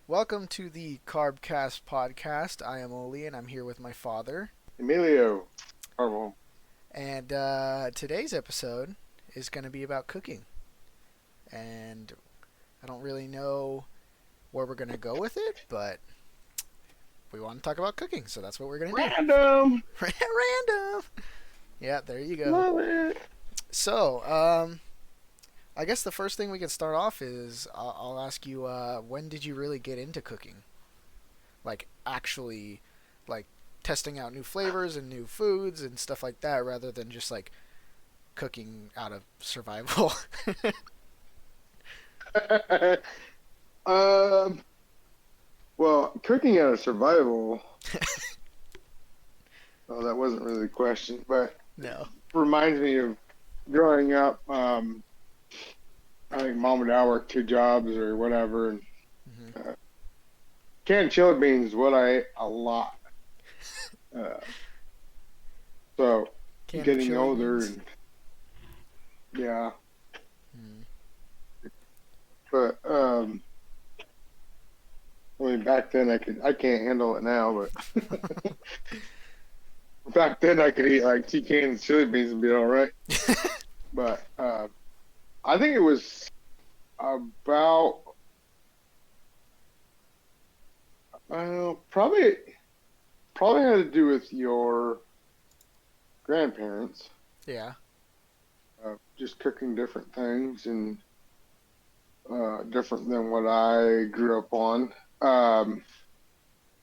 Welcome to the Carbcast podcast. I am Oli, and I'm here with my father. Emilio. Horrible. And today's episode is going to be about cooking. And I don't really know where we're going to go with it, but we want to talk about cooking, so that's what we're going to do. Random. Random. Yeah, there you go. Love it. So, I guess the first thing we can start off is I'll ask you, when did you really get into cooking? Like, actually, like, testing out new flavors and new foods and stuff like that rather than just, like, cooking out of survival. um. Well, cooking out of survival. Oh, that wasn't really the question, but No. reminds me of growing up. I think mom and dad worked two jobs or whatever, and Hmm. canned chili beans is what I ate a lot. Uh, so Canned getting chili older beans? and yeah, Mm. but I mean, back then I can't handle it now, but back then I could eat like two cans of chili beans and be all right. But I think it was about probably had to do with your grandparents, Yeah. just cooking different things and different than what I grew up on. Um,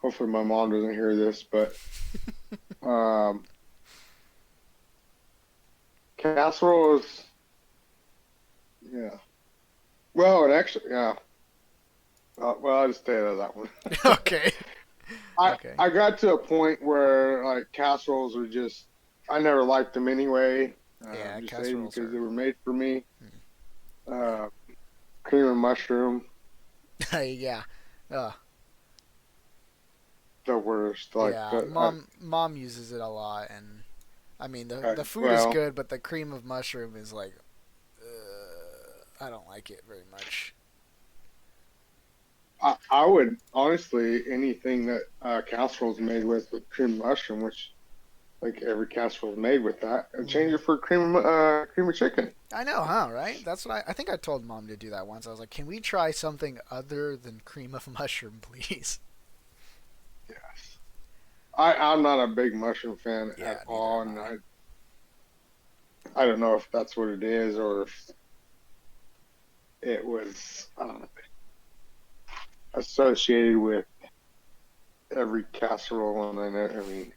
Hopefully my mom doesn't hear this, but um, casseroles, yeah. Well, and actually, yeah. Well, I'll just stay out of that one. Okay. I Okay. I got to a point where like casseroles were just I never liked them anyway. Yeah, Just ate them casseroles because are. they were made for me. Mm. Uh, Cream and mushroom, Yeah. Uh, the worst. Like yeah. the Mom uses it a lot, and I mean the food is well, good, but the cream of mushroom is like, I don't like it very much. I would honestly anything that casserole's made with cream and mushroom, which like every casserole is made with that, and change Hmm. it for cream of chicken. I know, huh? Right? That's what I think. I told mom to do that once. I was like, "Can we try something other than cream of mushroom, please?" Yes. I'm not a big mushroom fan at Yeah, neither all, am and I. I don't know if that's what it is or if it was associated with every casserole. And I mean,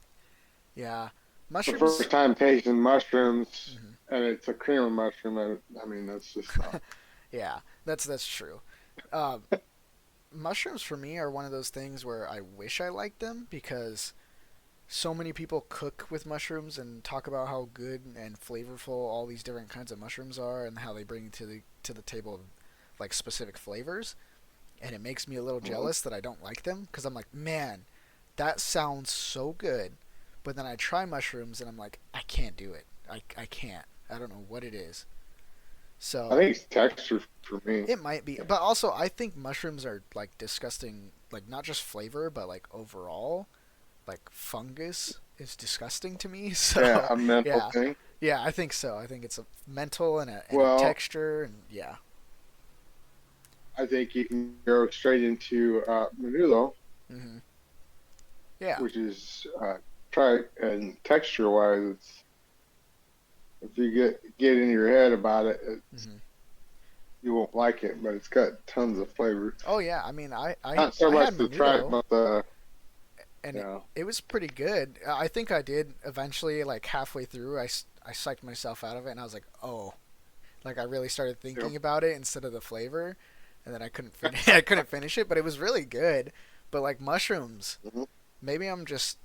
Yeah, the mushrooms. first time tasting mushrooms Hmm. and it's a cream of mushroom, I mean, that's just not. Yeah, that's true. Um, Mushrooms for me are one of those things where I wish I liked them because so many people cook with mushrooms and talk about how good and flavorful all these different kinds of mushrooms are and how they bring to the table like specific flavors, and it makes me a little Mhm. jealous that I don't like them because I'm like, man, that sounds so good, but then I try mushrooms and I'm like, I can't do it. I can't. I don't know what it is. I So think it's texture for me. it might be, but also I think mushrooms are like disgusting, like not just flavor, but like overall, like fungus is disgusting to me. Yeah, So a mental yeah, thing. yeah, I think so. I think it's a mental and a Well, texture and yeah. I think you can go straight into menudo, Hmm. Yeah. which is try and texture wise, it's if you get in your head about it, Hmm. you won't like it, but it's got tons of flavor. Oh yeah. I mean, Not so I had much to try it, menudo but and you know, it was pretty good. I think I did eventually, like halfway through, I psyched myself out of it and I was like, oh, like I really started you thinking about it instead of the flavor, and then I couldn't finish. I couldn't finish it, but it was really good. But like mushrooms, know. maybe I'm just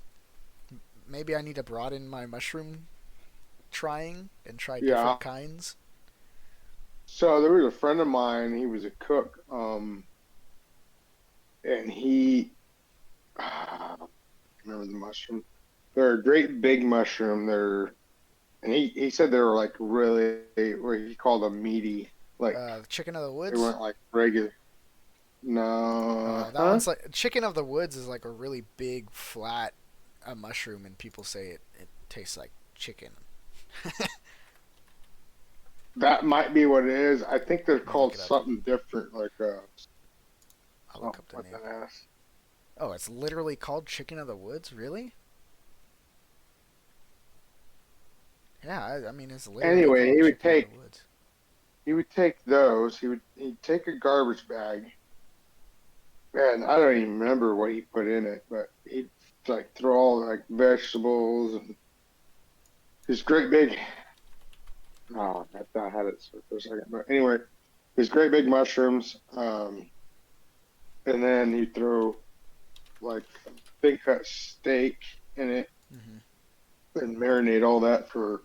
maybe I need to broaden my mushroom trying and try Yeah. different kinds. So there was a friend of mine. He was a cook, and he remember the mushroom. They're a great big mushroom. And he said they were like really what he called them meaty. Like Chicken of the they woods. weren't like regular. No, That huh? one's like chicken of the woods is like a really big flat mushroom, and people say it tastes like chicken. That might be what it is. I think they're Let me look called it up. something different, like I'll look something up the like name. that ass. Oh, it's literally called chicken of the woods. Really? Yeah, I mean it's literally Anyway, called chicken of the woods. he would take those. He'd take a garbage bag. Man, I don't even remember what he put in it, but he'd like throw all like vegetables and his great big. Oh, I thought I had it for a second, but anyway, his great big mushrooms. And then he'd throw like a big cut steak in it Hmm. and marinate all that for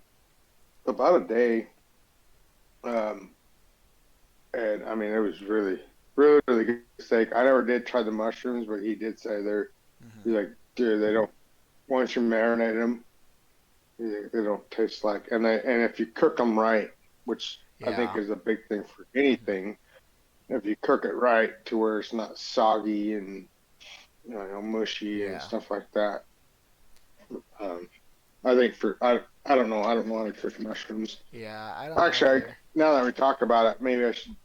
about a day. Um, and I mean, it was really good steak. I never did try the mushrooms, but he did say Hmm. he's like, dude, they don't, once you marinate them, they don't taste like, and if you cook them right, which I think Yeah. is a big thing for anything, if you cook it right to where it's not soggy and mushy and Yeah. stuff like that. Um, I think I don't know how to cook mushrooms. Yeah. I don't know Actually, either. now that we talk about it, maybe I should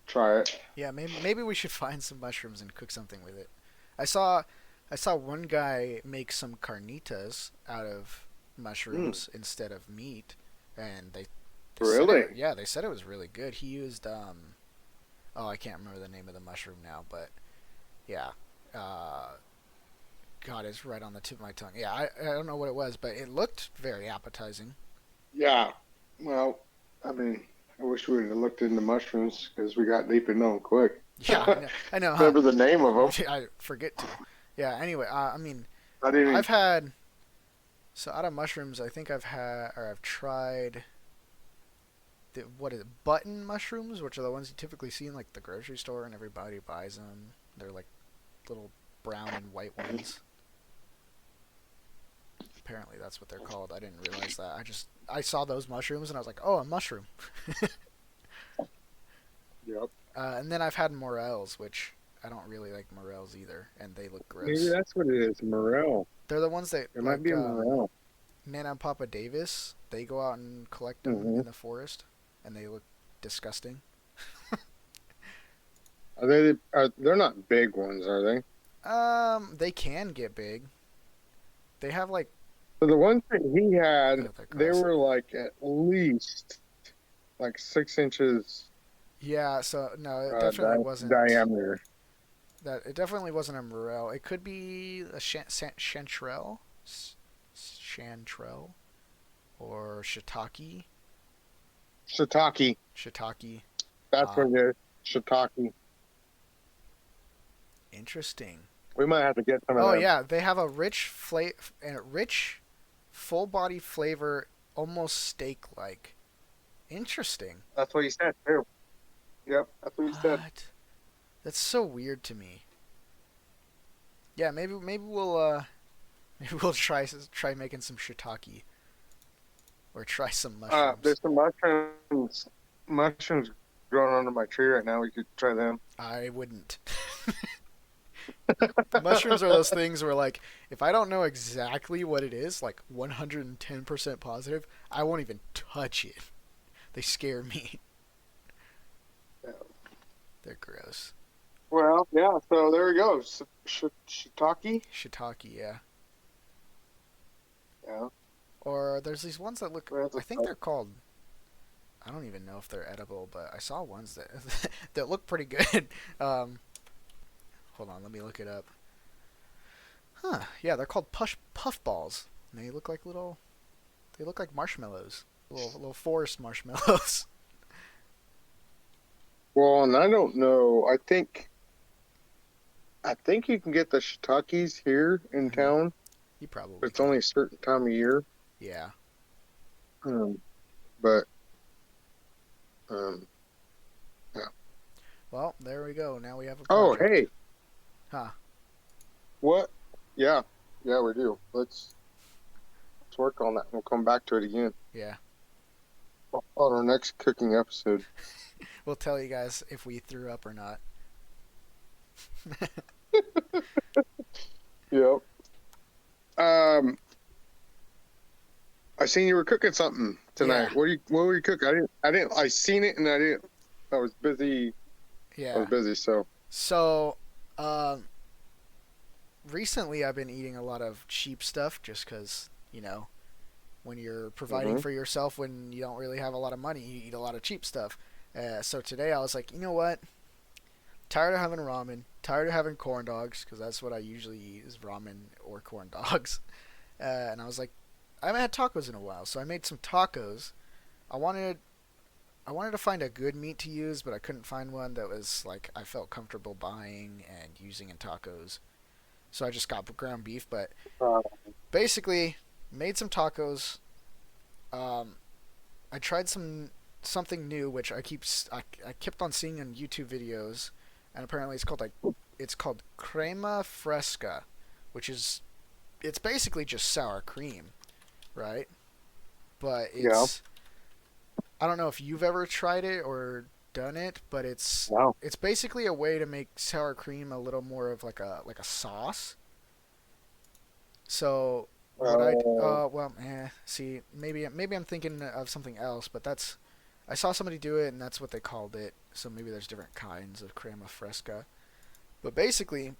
try it. Yeah. Maybe we should find some mushrooms and cook something with it. I saw I saw one guy make some carnitas out of Mm, mushrooms instead of meat, and they said really? it. Yeah, they said it was really good. He used oh, I can't remember the name of the mushroom now, but yeah. God, it's right on the tip of my tongue. Yeah, I don't know what it was, but it looked very appetizing. Yeah. Well, I mean, I wish we would have looked into mushrooms because we got deep into them quick. Yeah, I know. I know, huh? Remember the name of them? I forget to. Yeah. Anyway, I mean, I didn't I've even. had so out of mushrooms, I think I've tried what is it, button mushrooms, which are the ones you typically see in like the grocery store, and everybody buys them. They're like little brown and white ones. Apparently, that's what they're called. I didn't realize that. I saw those mushrooms and I was like, oh, a mushroom. Yep. And then I've had morels, which I don't really like morels either, and they look Maybe gross. that's what it is. Morel. They're the ones that It might like be a morel. Nana and Papa Davis. They go out and collect them Hmm. in the forest, and they look disgusting. Are they? They're not big ones, are they? They can get big. They have like So the ones that he had, they're they gross. were like at least like 6 inches Yeah, so no, it definitely wasn't diameter. that. It definitely wasn't a morel. It could be a chanterelle, chanterelle, or shiitake. Shiitake. Shiitake. That's Uh, what it is. Shiitake. Interesting. We might have to get some of Oh them. yeah, they have a rich, full body flavor, almost steak like. Interesting. That's what he said too. Yep, that's what he said. What? That's so weird to me. Yeah, maybe we'll maybe we'll try making some shiitake or try some mushrooms. There's some mushrooms growing under my tree right now. We could try them. I wouldn't. Mushrooms are those things where like if I don't know exactly what it is, like 110% positive, I won't even touch it. They scare me. Yeah. They're gross. Well, yeah. So there we go. Shiitake. Shiitake, yeah. Yeah. Or there's these ones that look. We have to I think they're called. I don't even know if they're edible, but I saw ones that that look pretty good. Um, hold on, let me look it up. Huh? Yeah, they're called puff balls. And they look like little. They look like marshmallows. Little forest marshmallows. Well, and I don't know. I think you can get the shiitakes here in Hmm. town, You but probably it's can. only a certain time of year. Yeah. Um, but um, yeah. Well, there we go. Now we have a Oh, project. hey, Huh? what? Yeah, yeah, we do. Let's work on that. We'll come back to it again Yeah. on our next cooking episode. We'll tell you guys if we threw up or not. Yep. Um, I seen you were cooking something Yeah, tonight. What were you cooking? I seen it and I didn't. I was busy. I was yeah. busy. So. So, um, recently I've been eating a lot of cheap stuff just because, when you're providing Hmm. for yourself when you don't really have a lot of money, you eat a lot of cheap stuff. So today I was like, you know what? Tired of having ramen. Tired of having corn dogs because that's what I usually eat is ramen or corn dogs. And I was like, I haven't had tacos in a while, so I made some tacos. I wanted I wanted to find a good meat to use, but I couldn't find one that was like I felt comfortable buying and using in tacos. So I just got ground beef, but Uh, basically made some tacos. Um, I tried something new, which I kept on seeing in YouTube videos, and apparently it's called crema fresca, which is it's basically just sour cream, right? But yeah. I don't know if you've ever tried it or done it, but Wow. it's basically a way to make sour cream a little more of like a sauce. So what I Uh, well see maybe I'm thinking of something else, but that's I saw somebody do it and that's what they called it. So maybe there's different kinds of crema fresca. But basically,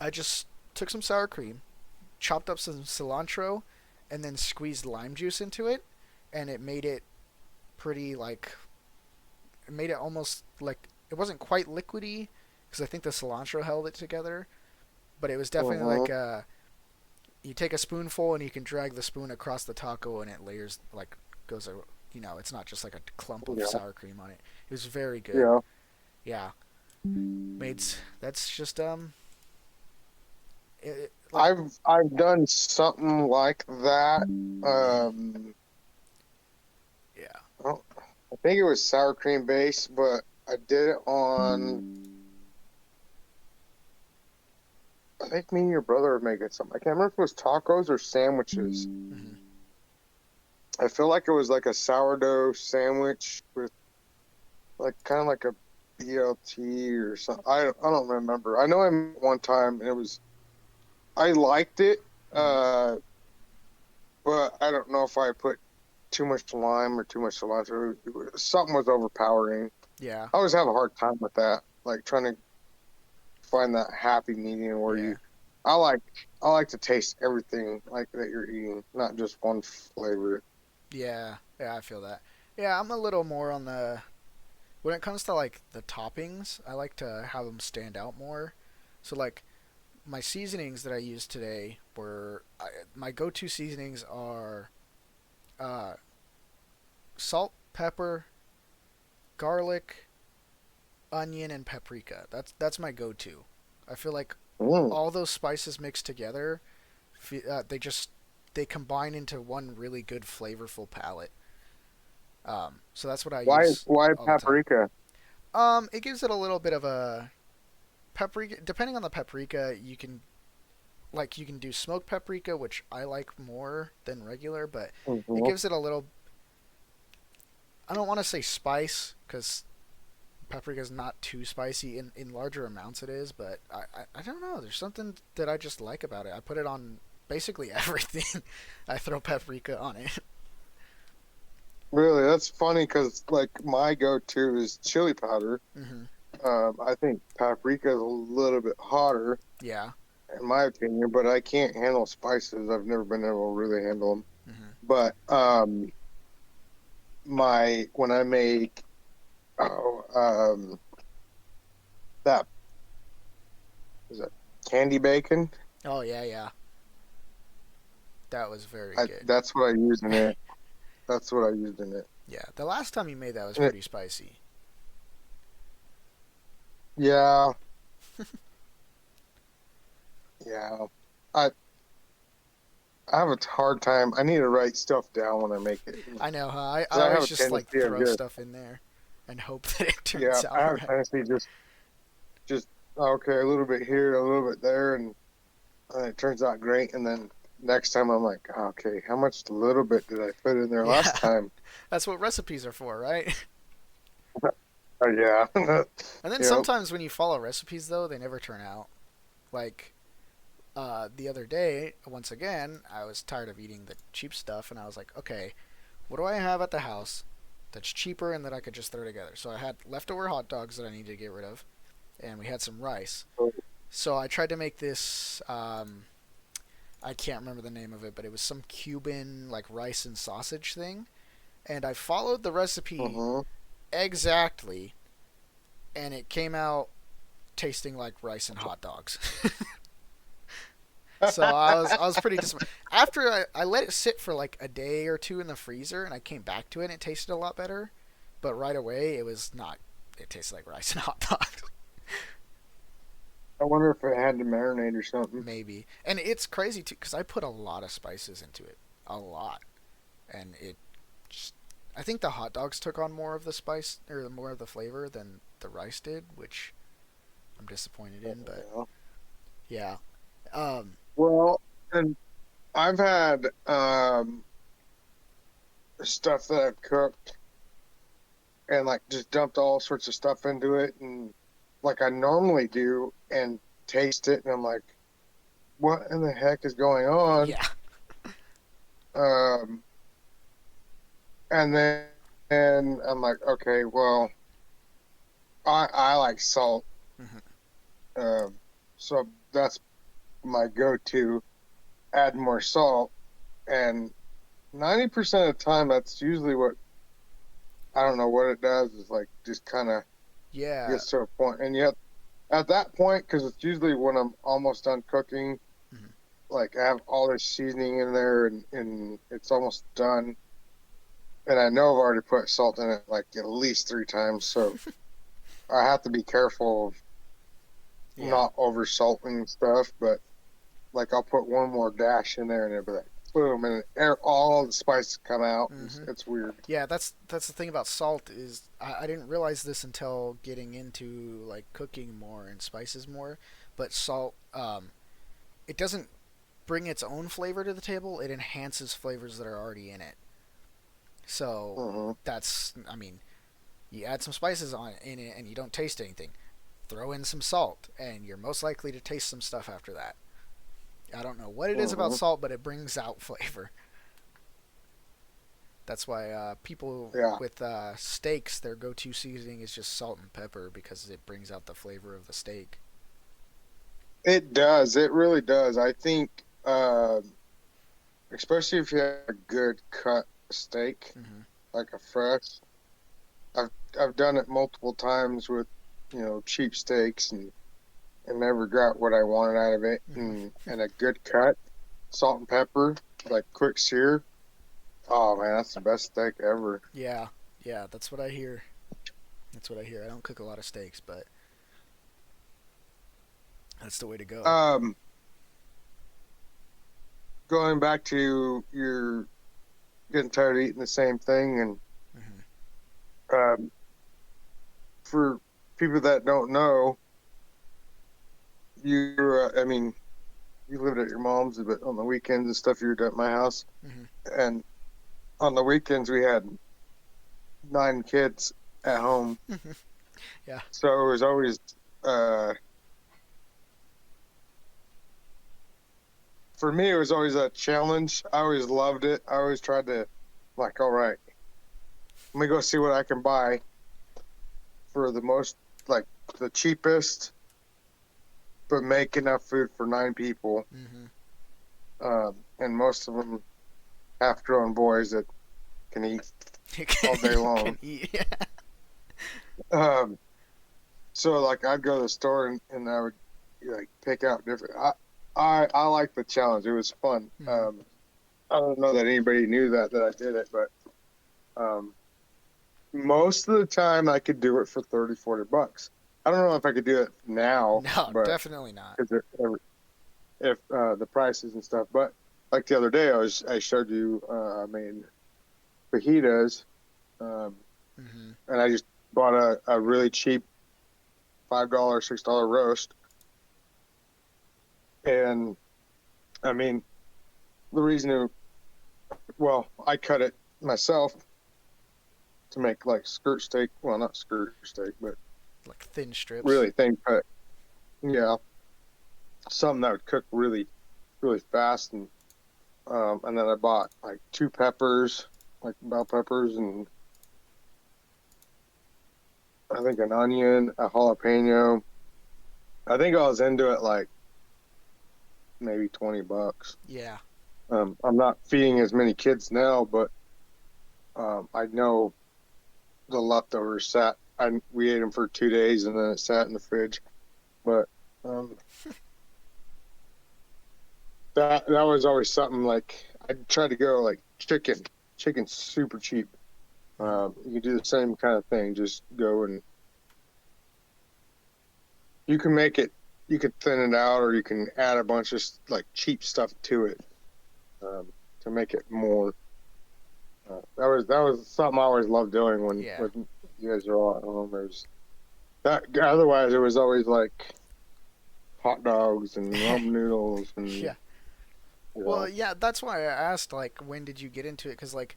I just took some sour cream, chopped up some cilantro, and then squeezed lime juice into it, and it made it pretty like it made it almost like it wasn't quite liquidy because I think the cilantro held it together, but it was definitely hmm. like you take a spoonful and you can drag the spoon across the taco and it layers like goes a it's not just like a clump of Yeah. sour cream on it. It was very good. Yeah. Yeah, made that's just like I've done something like that. Um, yeah. I, don't, I think it was sour cream based, but I did it on. I think me and your brother were making something. I can't remember if it was tacos or sandwiches. Hmm. I feel like it was like a sourdough sandwich with like kind of like a BLT or something. I don't remember. I know I made it one time and it was I liked it, Hmm. uh, but I don't know if I put too much lime or too much cilantro. Something was overpowering. Yeah. I always have a hard time with that, like trying to find that happy medium where Yeah. you. I like I like to taste everything like that you're eating, not just one flavor. Yeah. Yeah. I feel that. Yeah, I'm a little more on the when it comes to like the toppings. I like to have them stand out more. So like my seasonings that I used today my go-to seasonings are uh, salt, pepper, garlic, onion, and paprika. That's my go-to. I feel like Mm. all those spices mixed together, they combine into one really good flavorful palette. So that's what I use Why all the time. paprika? It gives it a little bit of a paprika. Depending on the paprika, you can do smoked paprika, which I like more than regular, but it Hmm. gives it a little. I don't want to say spice because paprika is not too spicy. In larger amounts, it is, but I don't know. There's something that I just like about it. I put it on basically everything. I throw paprika on it. Really, that's funny because like my go-to is chili powder. Hmm. I think paprika is a little bit hotter Yeah. in my opinion, but I can't handle spices. I've never been able to really handle them. Hmm. But my when I make oh that is that candy bacon. Oh yeah, yeah. That was very good. That's what I use in it. That's what I used in it. Yeah, the last time you made that was And it pretty spicy. yeah, yeah. I I have a hard time. I need to write stuff down when I make it I know, huh? I because I have always a just like tendency of throw just stuff in there and hope that it yeah. turns I out have a right. tendency just okay, a little bit here, a little bit there, and it turns out great. And then next time I'm like, okay, how much little bit did I put in there last Yeah, time? that's what recipes are for, right? Yeah. And then Yep. sometimes when you follow recipes, though, they never turn out. Like the other day, once again, I was tired of eating the cheap stuff, and I was like, okay, what do I have at the house that's cheaper and that I could just throw together? So I had leftover hot dogs that I needed to get rid of, and we had some rice. So I tried to make this. I can't remember the name of it, but it was some Cuban like rice and sausage thing, and I followed the recipe Uh-huh. exactly, and it came out tasting like rice and hot dogs. So I was pretty disappointed. After I let it sit for like a day or two in the freezer, and I came back to it, and it tasted a lot better. But right away, it was not. It tasted like rice and hot dogs, I wonder if it had to marinate or something. maybe. And it's crazy too, because I put a lot of spices into it, a lot, and it. Just, I think the hot dogs took on more of the spice or more of the flavor than the rice did, which I'm disappointed in. But Yeah. yeah, um, Well, and I've had stuff that I've cooked and like just dumped all sorts of stuff into it and like I normally do and taste it and I'm like, what in the heck is going on? yeah, Um, and then and I'm like, okay, well, I like salt, hmm um, so that's my go-to. Add more salt, and 90% of the time, that's usually what I don't know what it does is like just kind of yeah, gets to a point, and yet at that point, because it's usually when I'm almost done cooking, hmm like I have all this seasoning in there, and it's almost done, and I know I've already put salt in it like at least 3 times, so I have to be careful of yeah. not over salting stuff, but like I'll put one more dash in there and it'll be like boom, and all the spices come out. hmm It's weird. Yeah, that's the thing about salt is I didn't realize this until getting into like cooking more and spices more, but salt it doesn't bring its own flavor to the table. It enhances flavors that are already in it. So Hmm. that's I mean, you add some spices on in it and you don't taste anything. Throw in some salt and you're most likely to taste some stuff after that. I don't know what it is about Hmm. salt, but it brings out flavor. That's why people Yeah, with steaks, their go-to seasoning is just salt and pepper because it brings out the flavor of the steak. it does. It really does. I think, especially if you have a good cut steak, Mm-hmm. like a fresh. I've I've done it multiple times with, cheap steaks and never got what I wanted out of it. Mm-hmm. And a good cut, salt and pepper, like quick sear. Oh man, that's the best steak ever. Yeah, yeah, that's what I hear. That's what I hear. I don't cook a lot of steaks, but that's the way to go. Um, Going back to your getting tired of eating the same thing, and Mm-hmm. um, for people that don't know, I mean, you lived at your mom's, but on the weekends and stuff, you were at my house, Mm-hmm. and on the weekends we had 9 kids at home, Yeah. so it was always uh, for me, it was always a challenge. I always loved it. I always tried to, like, all right, let me go see what I can buy for the most, like, the cheapest, but make enough food for 9 people. Mm-hmm. And most of them half-grown boys that can eat You all day can, you long. can eat. Yeah. Um, so like I'd go to the store and I would like pick out different. I like the challenge. It was fun. Mm-hmm. I don't know that anybody knew that I did it, but um, most of the time I could do it for 30, $40. I don't know if I could do it now, No, but definitely not. because if the prices and stuff. But like the other day, I showed you. I made fajitas, um, Mm-hmm. and I just bought a really cheap $5, $6 roast, and I mean the reason it, well, I cut it myself, to make like skirt steak. Well, not skirt steak, but Like thin strips. really thin cut. Yeah, something that would cook really, really fast. And then I bought like two peppers, like bell peppers, and I think an onion, a jalapeno. I think I was into it like maybe $20. Yeah. I'm not feeding as many kids now, but I know the leftovers sat. We ate them for 2 days, and then it sat in the fridge. But um, that was always something like I tried to go like chicken. Chicken's super cheap. You can do the same kind of thing. Just go and you can make it. You could thin it out, or you can add a bunch of like cheap stuff to it to make it more. That was something I always loved doing Yeah. when you guys are all at home. It was that. Otherwise, it was always like hot dogs and ramen noodles and Yeah. you Well, know. yeah, that's why I asked, like, when did you get into it? Because, like,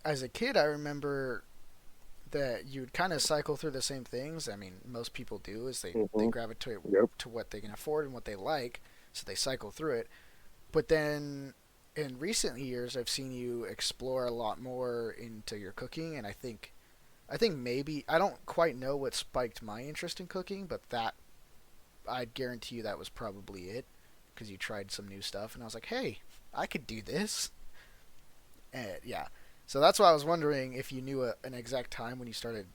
as a kid, I remember that you'd kind of cycle through the same things. I mean, most people do, is they Hmm. gravitate Yep. to what they can afford and what they like, so they cycle through it. But then in recent years, I've seen you explore a lot more into your cooking, and I think maybe I don't quite know what spiked my interest in cooking, but that I'd guarantee you that was probably it because you tried some new stuff, and I was like, hey, I could do this. And yeah, so that's why I was wondering if you knew an exact time when you started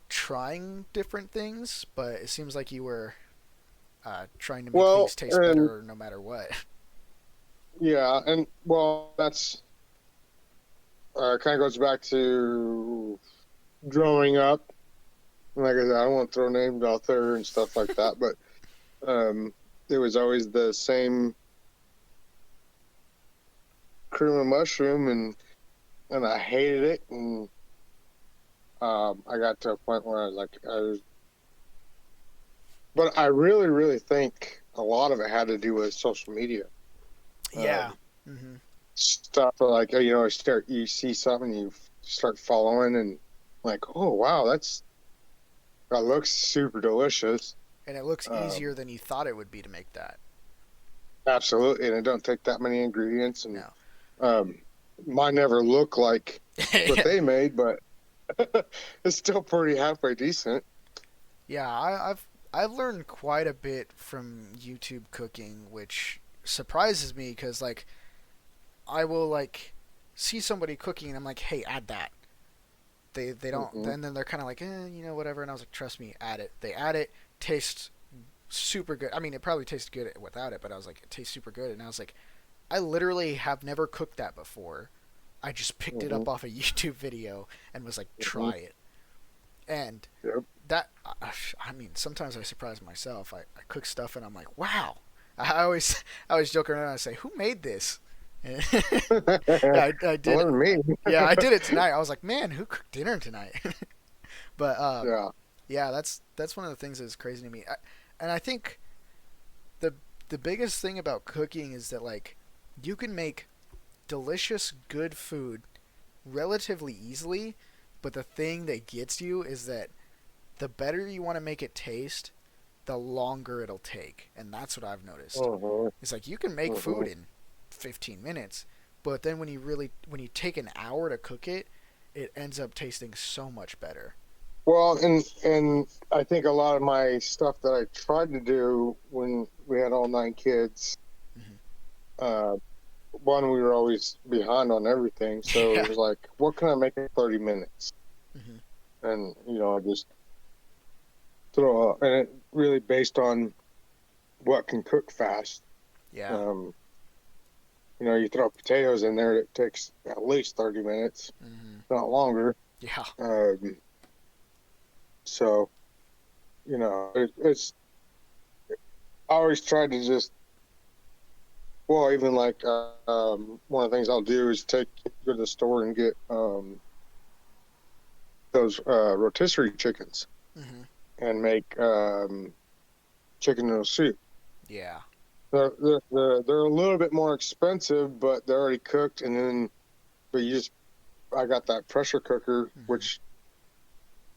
trying different things, but it seems like you were trying to make Well, things taste and better no matter what. yeah, and well, that's kind of goes back to growing up. Like I said, I don't want to throw names out there and stuff like that, but um, it was always the same cream of mushroom, and I hated it, and I got to a point where I was like, but I really, really think a lot of it had to do with social media. Yeah. Um, Hmm. Stuff like you see something, you start following, and like, oh wow, that looks super delicious. And it looks Um, easier than you thought it would be to make that. Absolutely, and it don't take that many ingredients, and No. um, mine never look like what Yeah. they made, but it's still pretty halfway decent. Yeah, I've learned quite a bit from YouTube cooking, which surprises me because like I will like see somebody cooking and I'm like, hey, add that. They don't. Hmm. Then they're kind of like, whatever. And I was like, trust me, add it. They add it. Tastes super good. I mean, it probably tastes good without it, but I was like, it tastes super good. And I was like, I literally have never cooked that before. I just picked it Hmm. up off a YouTube video and was like, Hmm. try it. And Yep. that, I mean, sometimes I surprise myself. I cook stuff and I'm like, wow. I always joke around and I say, who made this? And yeah, I did. Learn me. Yeah, I did it tonight. I was like, man, who cooked dinner tonight? But Yeah. yeah, that's one of the things that's crazy to me. And I think the the biggest thing about cooking is that like you can make delicious, good food relatively easily, but the thing that gets you is that the better you want to make it taste, the longer it'll take. And that's what I've noticed. Hmm. It's like you can make Hmm. food in 15 minutes, but then when you take an hour to cook it, it ends up tasting so much better. Well, and I think a lot of my stuff that I tried to do when we had all nine kids, Hmm. uh, one, we were always behind on everything, so Yeah. it was like, what can I make in 30 minutes? Hmm. And I just throw up, and it really based on what can cook fast. Yeah. Um, you throw potatoes in there, it takes at least 30 minutes, Hmm. not longer. Yeah. Um, so, it's, I always tried to just, well, even like, one of the things I'll do is go to the store and get, those, rotisserie chickens Hmm. and make, chicken noodle soup. Yeah. They're a little bit more expensive, but they're already cooked, but you just I got that pressure cooker, Hmm. which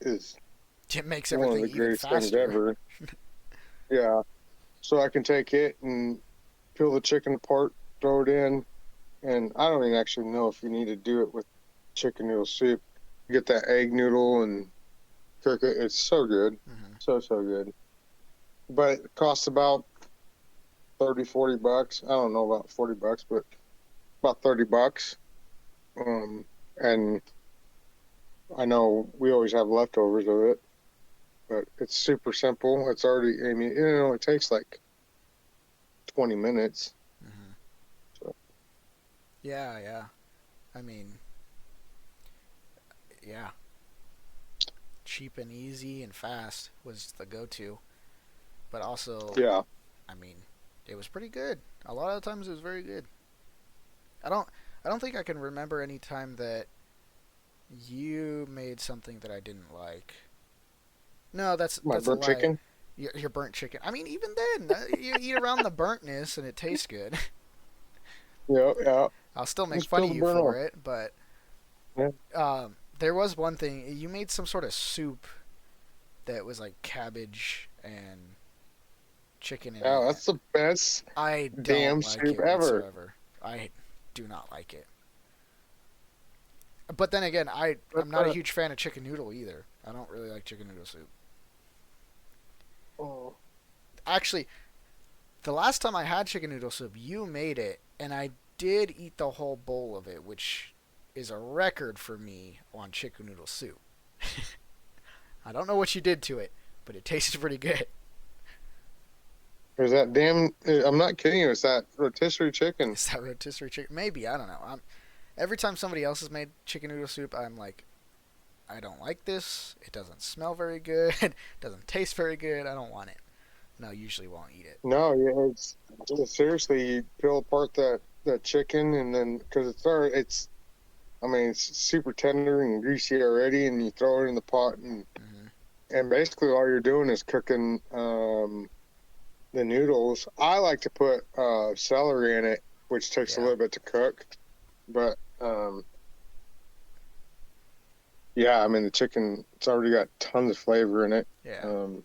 is It makes one of everything the even greatest things faster. ever. Yeah. So I can take it and peel the chicken apart, throw it in, and I don't even actually know if you need to do it with chicken noodle soup. Get that egg noodle and cook it. It's so good. Hmm. So good. But it costs about 30, $40. I don't know about $40, but about $30. Um, and I know we always have leftovers of it, but it's super simple. It's already, I mean, it takes like 20 minutes. Hmm. So, Yeah, yeah. I mean, yeah. Cheap and easy and fast was the go-to, but also, yeah. I mean, it was pretty good. A lot of the times it was very good. I don't, I don't think I can remember any time that you made something that I didn't like. No, My that's a burnt lie. chicken. Your burnt chicken. I mean, even then, you eat around the burntness and it tastes good. Yeah, yeah. I'll still make Just fun peel of the you burnt for off. it, but Yeah, there was one thing. You made some sort of soup that was like cabbage and chicken in yeah, it. that's the best I don't damn like soup it ever. whatsoever. I do not like it. But then again, But, I'm not a uh, huge fan of chicken noodle either. I don't really like chicken noodle soup. oh, Actually, the last time I had chicken noodle soup, you made it, and I did eat the whole bowl of it, which is a record for me on chicken noodle soup. I don't know what you did to it, but it tasted pretty good. there's that damn. I'm not kidding you. It's that rotisserie chicken. Is that rotisserie chicken? Maybe, I don't know. Every time somebody else has made chicken noodle soup, I'm like, I don't like this. It doesn't smell very good. It doesn't taste very good. I don't want it. And I usually won't eat it. No, yeah, seriously. You peel apart that chicken, and then because I mean, it's super tender and greasy already, and you throw it in the pot, Hmm. and basically all you're doing is cooking the noodles. I like to put celery in it, which takes a Yeah, little bit to cook, but yeah, I mean the chicken, it's already got tons of flavor in it. yeah. Um,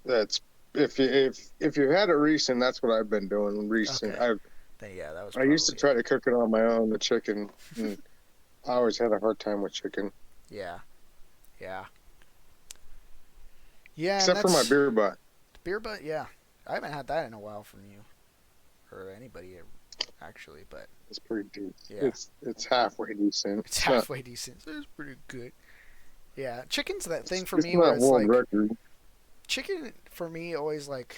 that's if you've had it recent, that's what I've been doing recent. Okay. Then yeah, that was I used to probably it. try to cook it on my own, the chicken, and I always had a hard time with chicken, Yeah, yeah, yeah. And except for my that's beer butt. beer butt. Yeah, I haven't had that in a while from you or anybody actually, but It's pretty decent. yeah, It's halfway decent. it's halfway decent. So it's pretty good. Yeah, chicken's that thing for It's me where not it's world like record. chicken for me always like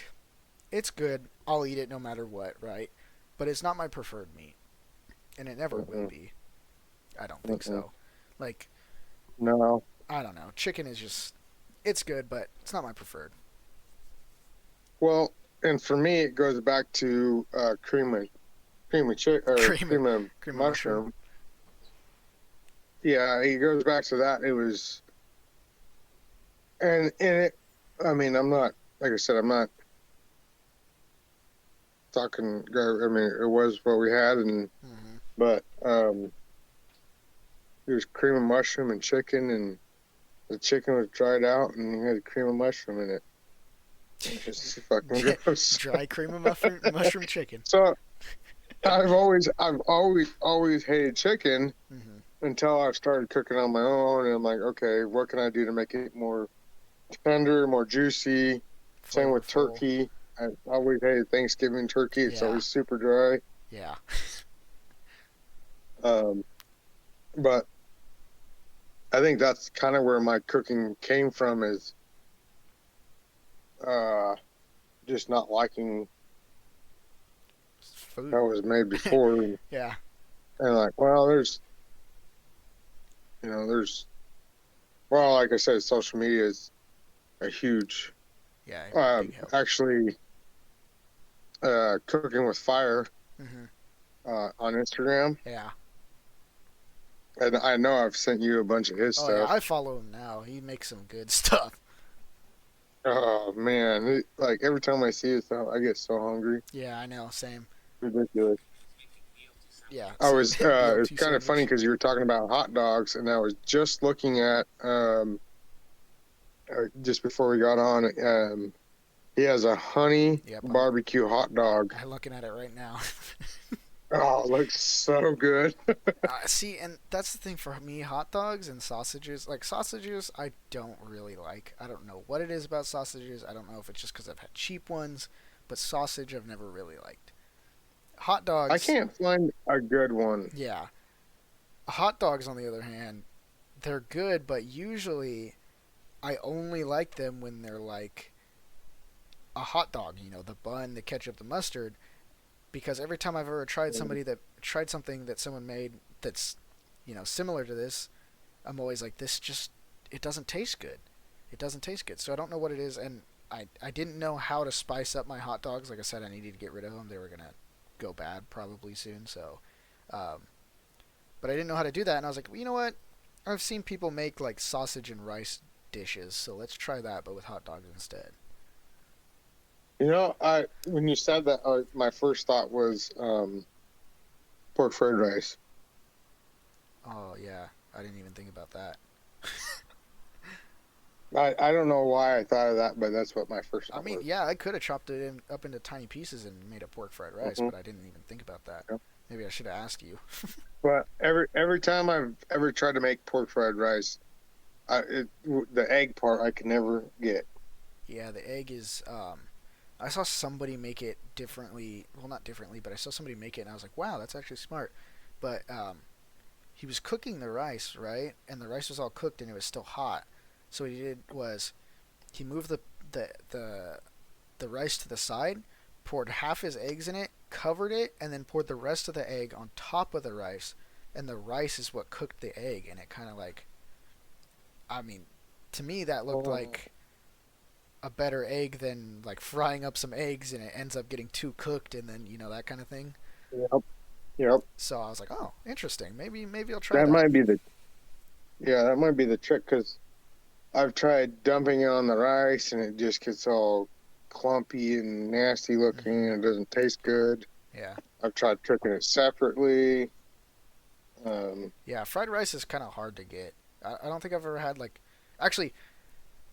it's good. I'll eat it no matter what, right? But it's not my preferred meat, and it never will Mm-mm, be. I don't think mm-mm. so. Like No. I don't know. Chicken is just it's good, but it's not my preferred. Well, and for me, it goes back to Cream of cream of cream of mushroom. mushroom. Yeah, it goes back to that. It was, and it. I mean, I'm not like I said. I'm not talking. I mean, it was what we had, and Hmm. but it was cream of mushroom and chicken, and the chicken was dried out, and you had cream of mushroom in it. It was fucking gross. Dry cream of mushroom chicken. So I've always hated chicken Hmm. until I started cooking on my own, and I'm like, okay, what can I do to make it more tender, more juicy? Same with Flavorful. turkey. I always hated Thanksgiving turkey. It's Yeah, always super dry. yeah, Um, but I think that's kind of where my cooking came from is uh, just not liking food. how it was made before. Yeah, And like, well, there's, well, like I said, social media is a huge, yeah, big help. actually, cooking with fire Hmm. on Instagram. Yeah. And I know I've sent you a bunch of his Oh yeah, stuff. I follow him now. He makes some good stuff. Oh man, like every time I see it, I get so hungry. Yeah, I know. Same. Ridiculous. Yeah, I was it's BLT kind of funny sandwich. because you were talking about hot dogs, and I was just looking at just before we got on. He has a honey Yep, barbecue hot dog. I'm looking at it right now. Oh, it looks so good. See, and that's the thing for me, hot dogs and sausages. Like sausages, I don't really like. I don't know what it is about sausages. I don't know if it's just because I've had cheap ones, but sausage I've never really liked. Hot I dogs, can't find a good one. yeah. Hot dogs, on the other hand, they're good, but usually I only like them when they're like a hot dog. You know, the bun, the ketchup, the mustard. Because every time I've ever tried something that someone made that's, similar to this, I'm always like, this just it doesn't taste good. It doesn't taste good. So I don't know what it is, and I didn't know how to spice up my hot dogs. Like I said, I needed to get rid of them. They were gonna go bad probably soon. So, but I didn't know how to do that, and I was like, well, you know what? I've seen people make like sausage and rice dishes, so let's try that, but with hot dogs instead. You know, I when you said that, my first thought was pork fried rice. Oh yeah, I didn't even think about that. I don't know why I thought of that, but that's what my first I thought mean, was. yeah, I could have chopped it up into tiny pieces and made a pork fried rice, Hmm. but I didn't even think about that. Yeah. Maybe I should have asked you. But every time I've ever tried to make pork fried rice, the egg part I can never get. Yeah, the egg is. I saw somebody make it differently. Well, not differently, but I saw somebody make it, and I was like, "Wow, that's actually smart." But he was cooking the rice, right? And the rice was all cooked, and it was still hot. So what he did was he moved the the the rice to the side, poured half his eggs in it, covered it, and then poured the rest of the egg on top of the rice. And the rice is what cooked the egg, and it kind of like, I mean, to me that looked Oh, like a better egg than like frying up some eggs and it ends up getting too cooked and then that kind of thing. yep, yep. So I was like, oh, interesting. Maybe I'll try That that. might be the that might be the trick because I've tried dumping it on the rice and it just gets all clumpy and nasty Hmm. looking and it doesn't taste good. Yeah, I've tried cooking it separately. Um, yeah. Fried rice is kind of hard to get. I don't think I've ever had like, actually,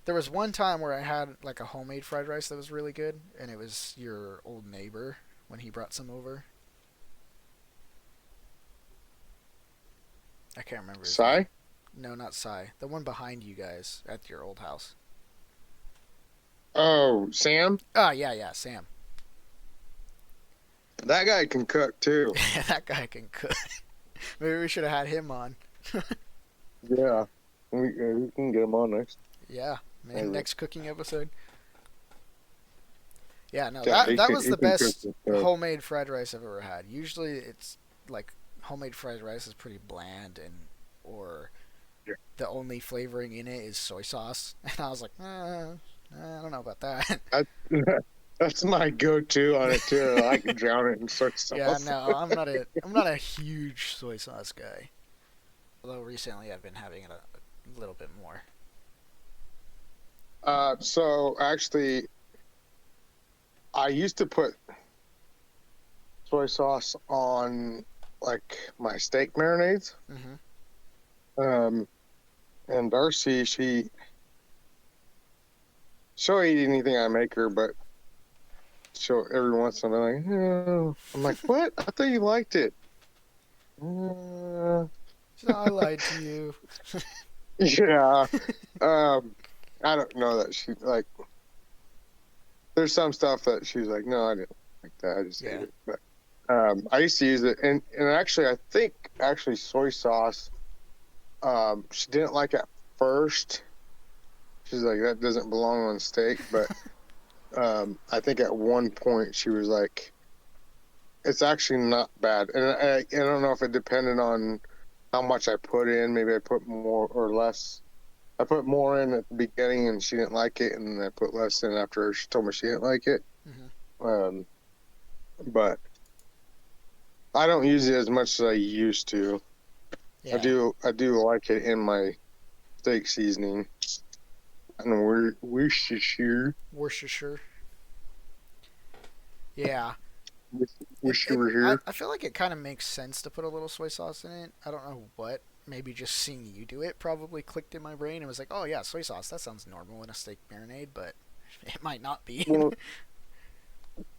there was one time where I had like a homemade fried rice that was really good, and it was your old neighbor when he brought some over. I can't remember his name. Sai? No, not Cy. The one behind you guys at your old house. Oh, Sam? Ah, yeah, yeah, Sam. That guy can cook too. That guy can cook. Maybe we should have had him on. Yeah. We can get him on next. Yeah, man. Maybe. Next cooking episode. Yeah, no, Yeah, that was he the can cook best some stuff. homemade fried rice I've ever had. Usually, it's like homemade fried rice is pretty bland, and or Yeah. the only flavoring in it is soy sauce. And I was like, I don't know about that. I, that's my go-to on it too. I like to drown it in soy Yeah, sauce. no, I'm not a huge soy sauce guy. Although recently I've been having it a little bit more. So actually, I used to put soy sauce on like my steak marinades. Hmm. Um, and Darcy, she'll eat anything I make her, but she'll every once in a while like, no. I'm like, what? I thought you liked it. Uh, So I lied to you. yeah. Um, I don't know that she like. There's some stuff that she's like, no, I didn't like that. I just ate Yeah. it. But I used to use it, and actually, I think actually soy sauce. She didn't like at first. She's like, that doesn't belong on steak. But I think at one point she was like, it's actually not bad. And I don't know if it depended on how much I put in. Maybe I put more or less. I put more in at the beginning and she didn't like it, and then I put less in after she told me she didn't like it. Hmm. Um, but I don't use it as much as I used to. Yeah. I do like it in my steak seasoning. I don't know Worcestershire. Worcestershire. Yeah. Wish, It, wish you it were here. I feel like it kind of makes sense to put a little soy sauce in it. I don't know what. Maybe just seeing you do it probably clicked in my brain and was like, oh yeah, soy sauce. That sounds normal in a steak marinade, but it might not be. Well,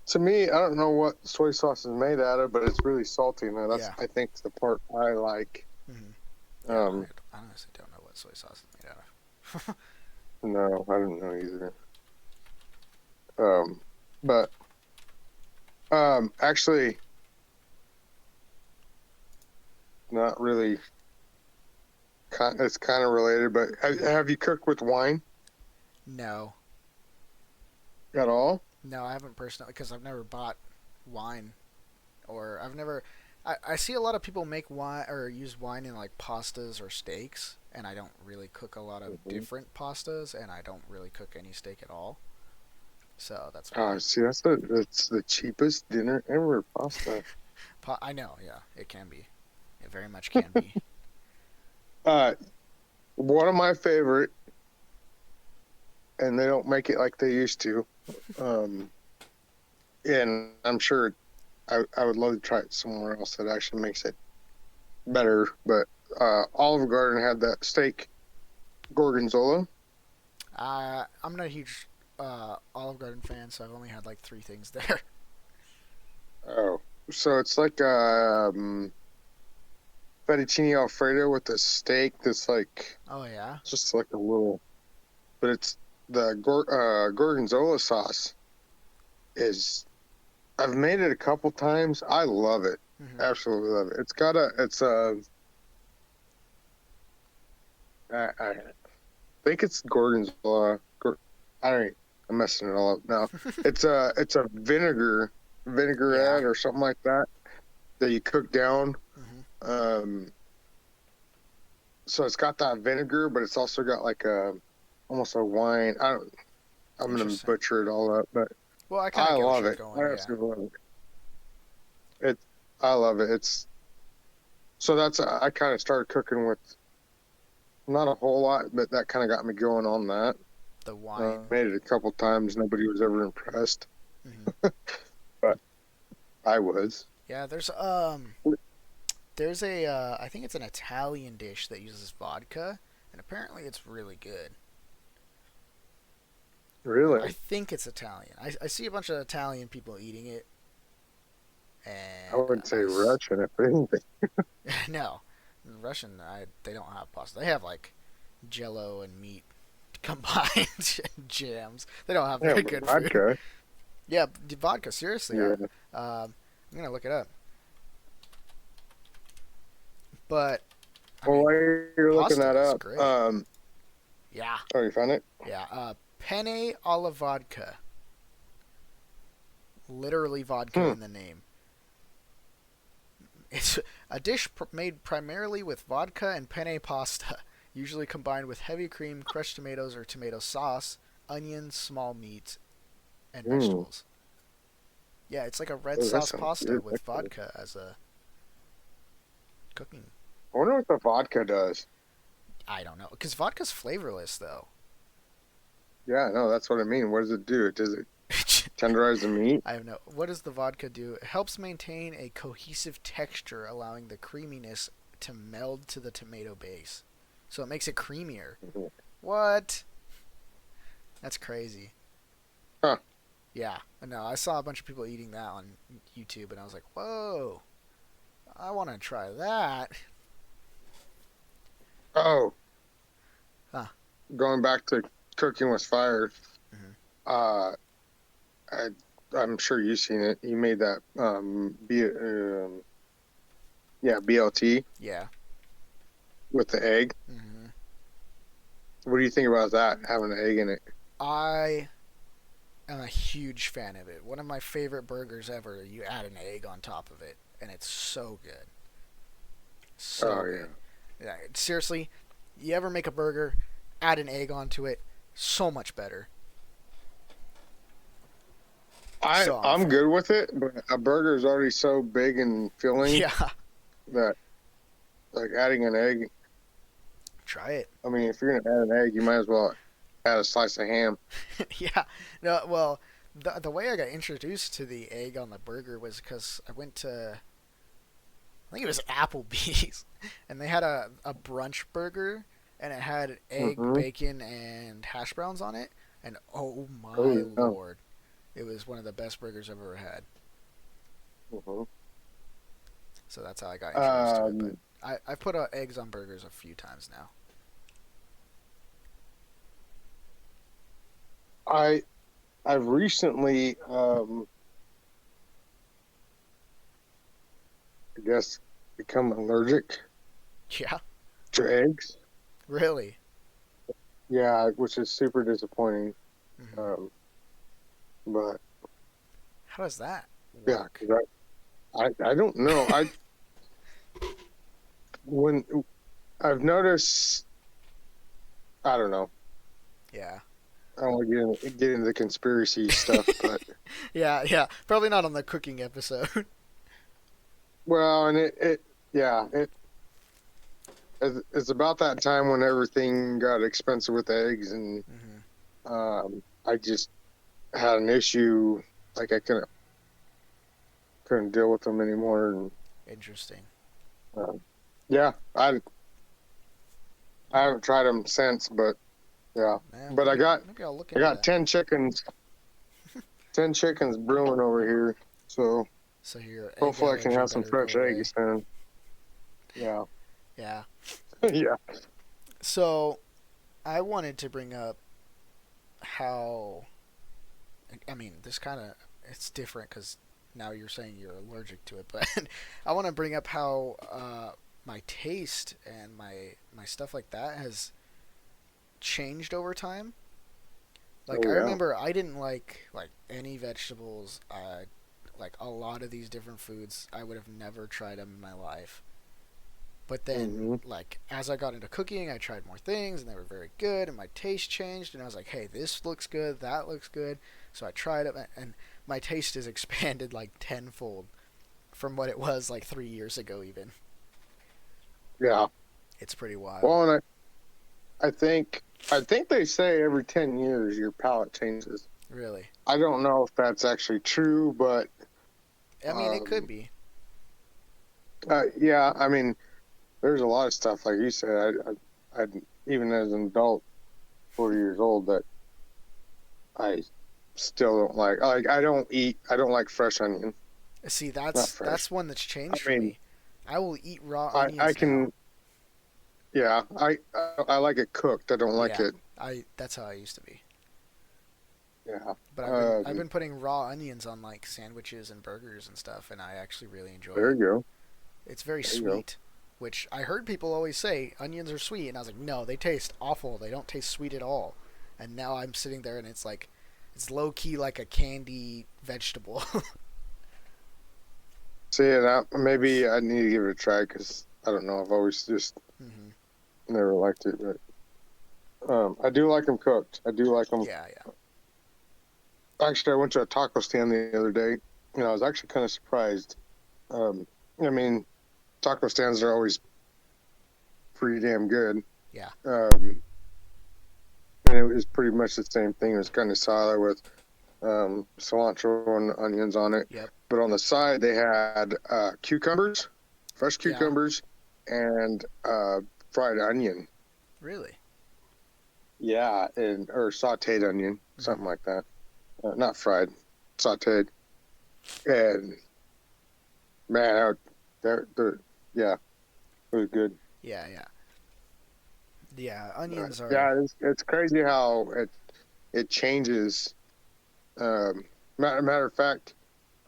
to me, I don't know what soy sauce is made out of, but it's really salty. Now that's Yeah. I think the part I like. Hmm. Yeah. Um, I honestly don't know what soy sauce is made out of. no, I don't know either. Um, but actually, not really. It's kind of related, but have you cooked with wine No. at all? No, I haven't personally because I've never bought wine or I've never. I see a lot of people make wine or use wine in like pastas or steaks, and I don't really cook a lot of Mhm. different pastas, and I don't really cook any steak at all. So that's why. See, that's the cheapest dinner ever, pasta. I know, yeah, it can be. It very much can be. Uh, One of my favorite, and they don't make it like they used to. Um, and I'm sure I would love to try it somewhere else that actually makes it better. But Olive Garden had that steak gorgonzola. I'm not a huge Olive Garden fan, so I've only had like three things there. Oh, so it's like fettuccine alfredo with a steak that's like Oh yeah. just like a little, but it's the gorgonzola sauce is. I've made it a couple times. I love it. Hmm. Absolutely love it. I think it's gorgonzola. I don't. I'm messing it all up now. It's a Yeah. vinaigrette or something like that that you cook down. Hmm. Um, so it's got that vinegar, but it's also got like a almost a wine. I'm gonna Interesting. butcher it all up, but Well, I kind I of get what love you're it. going. I Yeah. absolutely love it. I love it. I kind of started cooking with not a whole lot, but that kind of got me going on that. The wine. Made it a couple times. Nobody was ever impressed, Hmm. but I was. Yeah. There's a I think it's an Italian dish that uses vodka, and apparently it's really good. I Really, think it's Italian. I see a bunch of Italian people eating it, I and would say Russian if anything. no, Russian. They don't have pasta. They have like Jello and meat combined and jams. They don't have Yeah, very but good food. vodka. Yeah, vodka. Seriously, Yeah. I'm gonna look it up. But I Well, mean, while you're looking pasta that is up, great. Yeah, oh, you found it? yeah. Penne alla vodka. Literally vodka Hmm. in the name. It's a dish made primarily with vodka and penne pasta, usually combined with heavy cream, crushed tomatoes or tomato sauce, onions, small meat, and Mm. vegetables. Yeah, it's like a red Oh, that sauce sounds pasta good. with vodka as a cooking. I wonder what the vodka does. I don't know, because vodka's flavorless though. Yeah, no, that's what I mean. What does it do? Does it tenderize the meat? I have no. What does the vodka do? It helps maintain a cohesive texture, allowing the creaminess to meld to the tomato base. So it makes it creamier. Mhm. What? That's crazy. Huh. Yeah. No, I saw a bunch of people eating that on YouTube, and I was like, whoa, I want to try that. Oh, Huh. going back to cooking with fire. Hmm. Uh, I, I'm sure you've seen it. He made that yeah, BLT Yeah. with the egg. Hmm. What do you think about that? Having an egg in it? I am a huge fan of it. One of my favorite burgers ever. You add an egg on top of it, and it's so good. So Oh yeah. good. Yeah, seriously, you ever make a burger, add an egg onto it, so much better. So I'm a I'm fan. good with it, but a burger is already so big and filling Yeah, that like adding an egg. try it. I mean, if you're gonna add an egg, you might as well add a slice of ham. Yeah. No, well, The way I got introduced to the egg on the burger was because I went to, I think it was Applebee's, and they had a brunch burger, and it had egg, Mm-hmm. bacon, and hash browns on it. And oh Oh my yeah. lord, it was one of the best burgers I've ever had. Mm-hmm. So that's how I got introduced to it. But Um, I've put eggs on burgers a few times now. I I've recently, I guess, become allergic Yeah, to eggs. really. Yeah, which is super disappointing. Hmm. Um, but How does that yeah, work? 'cause I don't know. When I've noticed, I don't know. Yeah. I don't want to get into the conspiracy stuff, but Yeah, yeah. Probably not on the cooking episode. well, and yeah, it's about that time when everything got expensive with eggs, and Hmm. I just had an issue. Like I couldn't deal with them anymore, and Interesting. uh, yeah, I haven't tried them since, but yeah, Man, but maybe I'll look I into got that. 10 chickens brewing over here, so So your egg hopefully I can allergy have some better go fresh away. eggs soon. Yeah, Yeah. yeah. So I wanted to bring up how, I mean, this kind of, it's different because now you're saying you're allergic to it, but I want to bring up how my taste and my stuff like that has changed over time. Like Oh I yeah. remember I didn't like any vegetables. Like a lot of these different foods, I would have never tried them in my life. But then, Hmm. like, as I got into cooking, I tried more things, and they were very good, and my taste changed, and I was like, hey, this looks good, that looks good. So I tried it, and my taste has expanded like tenfold from what it was like 3 years ago, even. Yeah. It's pretty wild. Well, and I think they say every 10 years your palate changes. Really. I don't know if that's actually true, but I mean, it could um, be. yeah, I mean, there's a lot of stuff like you said. I even as an adult, 40 years old, that I still don't like. Like I don't like fresh onion. See, Not that's fresh. one that's I changed for mean, me. I will eat raw I onions now. can. Yeah, I like it cooked. I don't like Yeah, it. I that's how I used to be. Yeah. But I've Um, been putting raw onions on like sandwiches and burgers and stuff, and I actually really enjoy there it. you go. It's very There you go. sweet, which I heard people always say onions are sweet, and I was like, no, they taste awful. They don't taste sweet at all. And now I'm sitting there, and it's like, it's low key like a candy vegetable. See, and maybe I need to give it a try because I don't know. I've always just Hmm. never liked it, but I do like them cooked. I do like them. Yeah, yeah. Actually, I went to a taco stand the other day, and I was actually kind of surprised. Um, I mean, taco stands are always pretty damn good. Yeah. Um, and it was pretty much the same thing. It was kind of solid with cilantro and onions on it. Yep. But on the side, they had cucumbers, fresh Yeah. cucumbers, and fried onion. Really. Yeah, and or sautéed onion, Hmm. something like that. Not fried, sautéed. And man, yeah, it was good. Yeah, yeah. Yeah, onions are. Yeah, it's crazy how it changes. Matter of fact,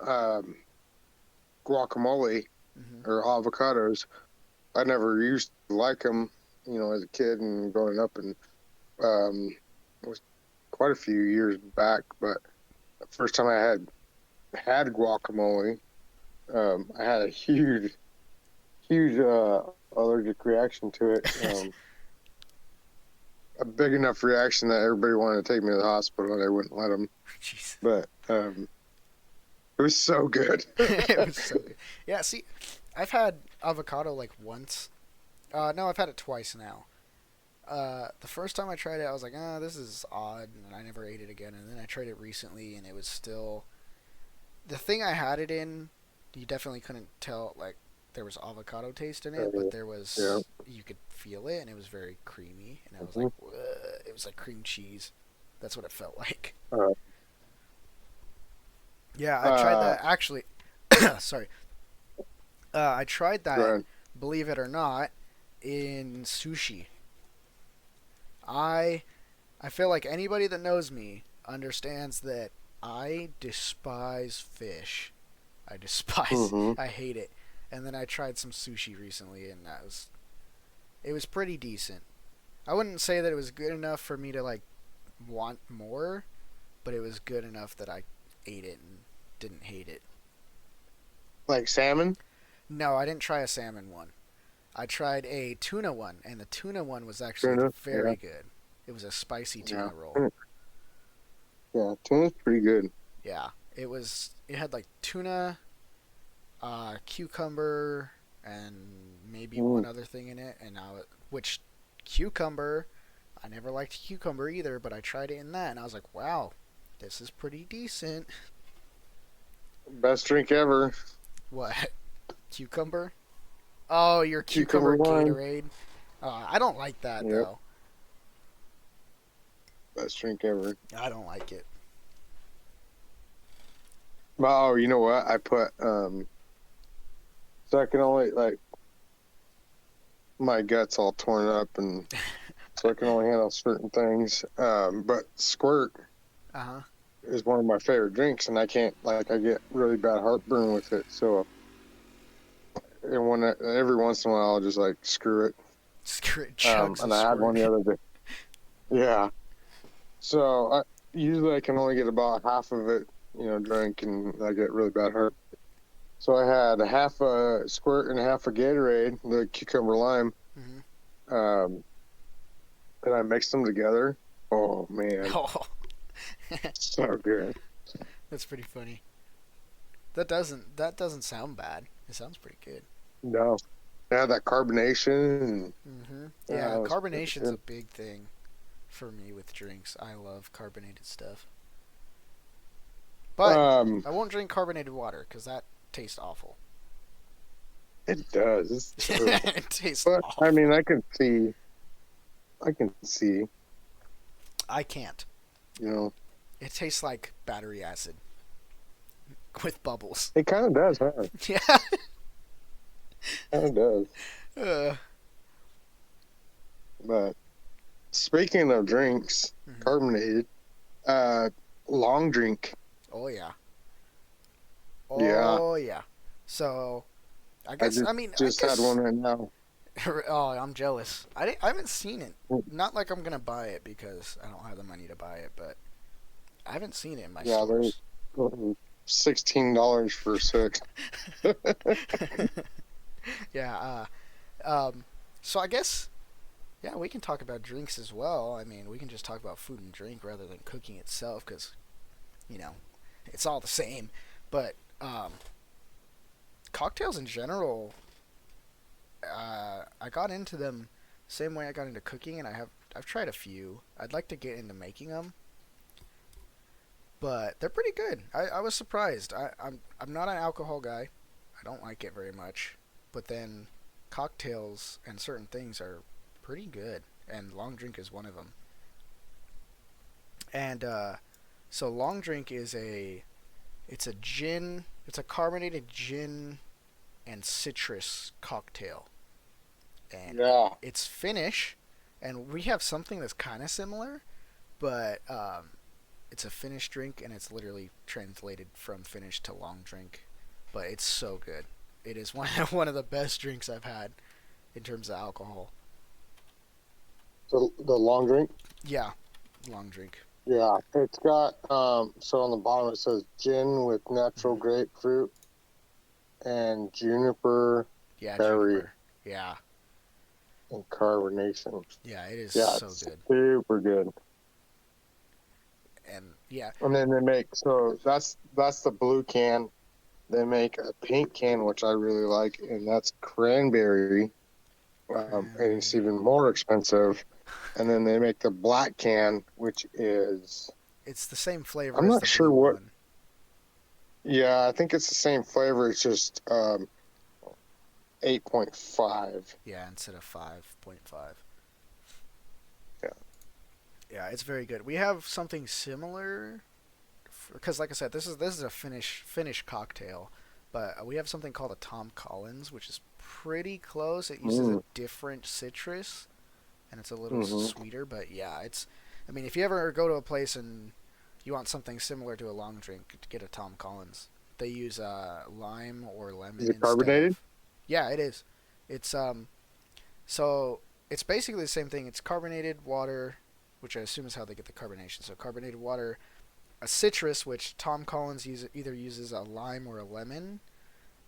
um, guacamole Hmm. or avocados, I never used to like them, as a kid and growing up, and it was quite a few years back. But the first time I had guacamole, I had a huge allergic reaction to it. A big enough reaction that everybody wanted to take me to the hospital, and they wouldn't let them. Jeez. But it was so good. It was so good. Yeah, see, I've had avocado like once. No, I've had it twice now. The first time I tried it, I was like, ah, this is odd, and I never ate it again. And then I tried it recently, and it was still the thing I had it in. You definitely couldn't tell like there was avocado taste in it, but there Yeah. was you could feel it, and it was very creamy. And I was like, Mhm. it was like cream cheese. That's what it felt like. Uh, Yeah, I tried uh, that actually. Sorry, I tried that. Right. Believe it or not, in sushi. I I feel like anybody that knows me understands that I despise fish. I despise. Mm-hmm. I hate it. And then I tried some sushi recently, and it was pretty decent. I wouldn't say that it was good enough for me to like want more, but it was good enough that I ate it and didn't hate it. Like salmon? No, I didn't try a salmon one. I tried a tuna one, and the tuna one was actually Tuna? Yeah. very good. It was a spicy Yeah. tuna roll. Yeah. Tuna's pretty good. Yeah, it was. It had like tuna, cucumber, and maybe one Mm. other thing in it. And which cucumber, I never liked cucumber either, but I tried it in that, and I was like, wow, this is pretty decent. Best drink ever. What? Cucumber? Oh, your Cucumber cucumber wine. Gatorade. I don't like that Yep. though. Best drink ever. I don't like it. Oh, you know what? I put so I can only like my guts all torn up and so I can only handle certain things. But Squirt Uh huh. is one of my favorite drinks, and I can't like I get really bad heartburn with it. So, and every once in a while, I'll just like screw it. Chugs of And I had one squirt. the other day. Yeah. So usually I can only get about half of it, drink, and I get really bad heart. So I had a half a Squirt and a half a Gatorade, the cucumber lime, Hmm. um, and I mixed them together. Oh man, Oh, so good. that's pretty funny. That doesn't sound bad. It sounds pretty good. No, yeah, that carbonation. And, Hmm. Yeah, it was pretty carbonation's a good. big thing for me with drinks. I love carbonated stuff, but Um, I won't drink carbonated water because that tastes awful. it does. It's terrible. It tastes But I mean, awful. I can see, I can't. you know, It tastes like battery acid with bubbles. it kind of does, huh? Yeah. Kind of does. Uh, But speaking of drinks, mhm. carbonated, uh, long drink. Oh yeah. Yeah, Oh yeah. So I I guess I just had guess one right now. oh, I'm jealous. I haven't seen it. Not like I'm gonna buy it because I don't have the money to buy it, but I haven't seen it in my Yeah, they're stores. $16 for six. Yeah. So I guess yeah, we can talk about drinks as well. I mean, we can just talk about food and drink rather than cooking itself because you know it's all the same. But cocktails in general, I got into them same way I got into cooking, and I've tried a few. I'd like to get into making them, but they're pretty good. I was surprised. I'm not an alcohol guy. I don't like it very much, but then cocktails and certain things are pretty good, and long drink is one of them. And so long drink is it's a gin. It's a carbonated gin and citrus cocktail, and Yeah. it's Finnish, and we have something that's kind of similar, but it's a Finnish drink, and it's literally translated from Finnish to long drink, but it's so good. It is one one of the best drinks I've had in terms of alcohol. The long drink. Yeah, long drink. Yeah, it's got so on the bottom it says gin with natural Hmm. grapefruit and juniper Yeah, berry juniper. Yeah, and carbonation. yeah, it is Yeah, so it's good, super good. and yeah. And then they make so that's the blue can. They make a pink can, which I really like, and that's cranberry. And it's Cranberry. even more expensive. and then they make the black can, which is It's the same flavor I'm as not the sure blue what. one. Yeah, I think it's the same flavor. It's just 8.5. Yeah, instead of 5.5. Yeah. Yeah, it's very good. We have something similar because, like I said, this is a Finnish cocktail, but we have something called a Tom Collins, which is pretty close. It uses a Mm, different citrus, and it's a little hmm sweeter. But yeah, it's. I mean, if you ever go to a place and you want something similar to a long drink, get a Tom Collins. They use lime or Is lemon it instead carbonated? of. Yeah, it is. It's so it's basically the same thing. It's carbonated water, which I assume is how they get the carbonation. So carbonated water, a citrus, which Tom Collins either uses a lime or a lemon,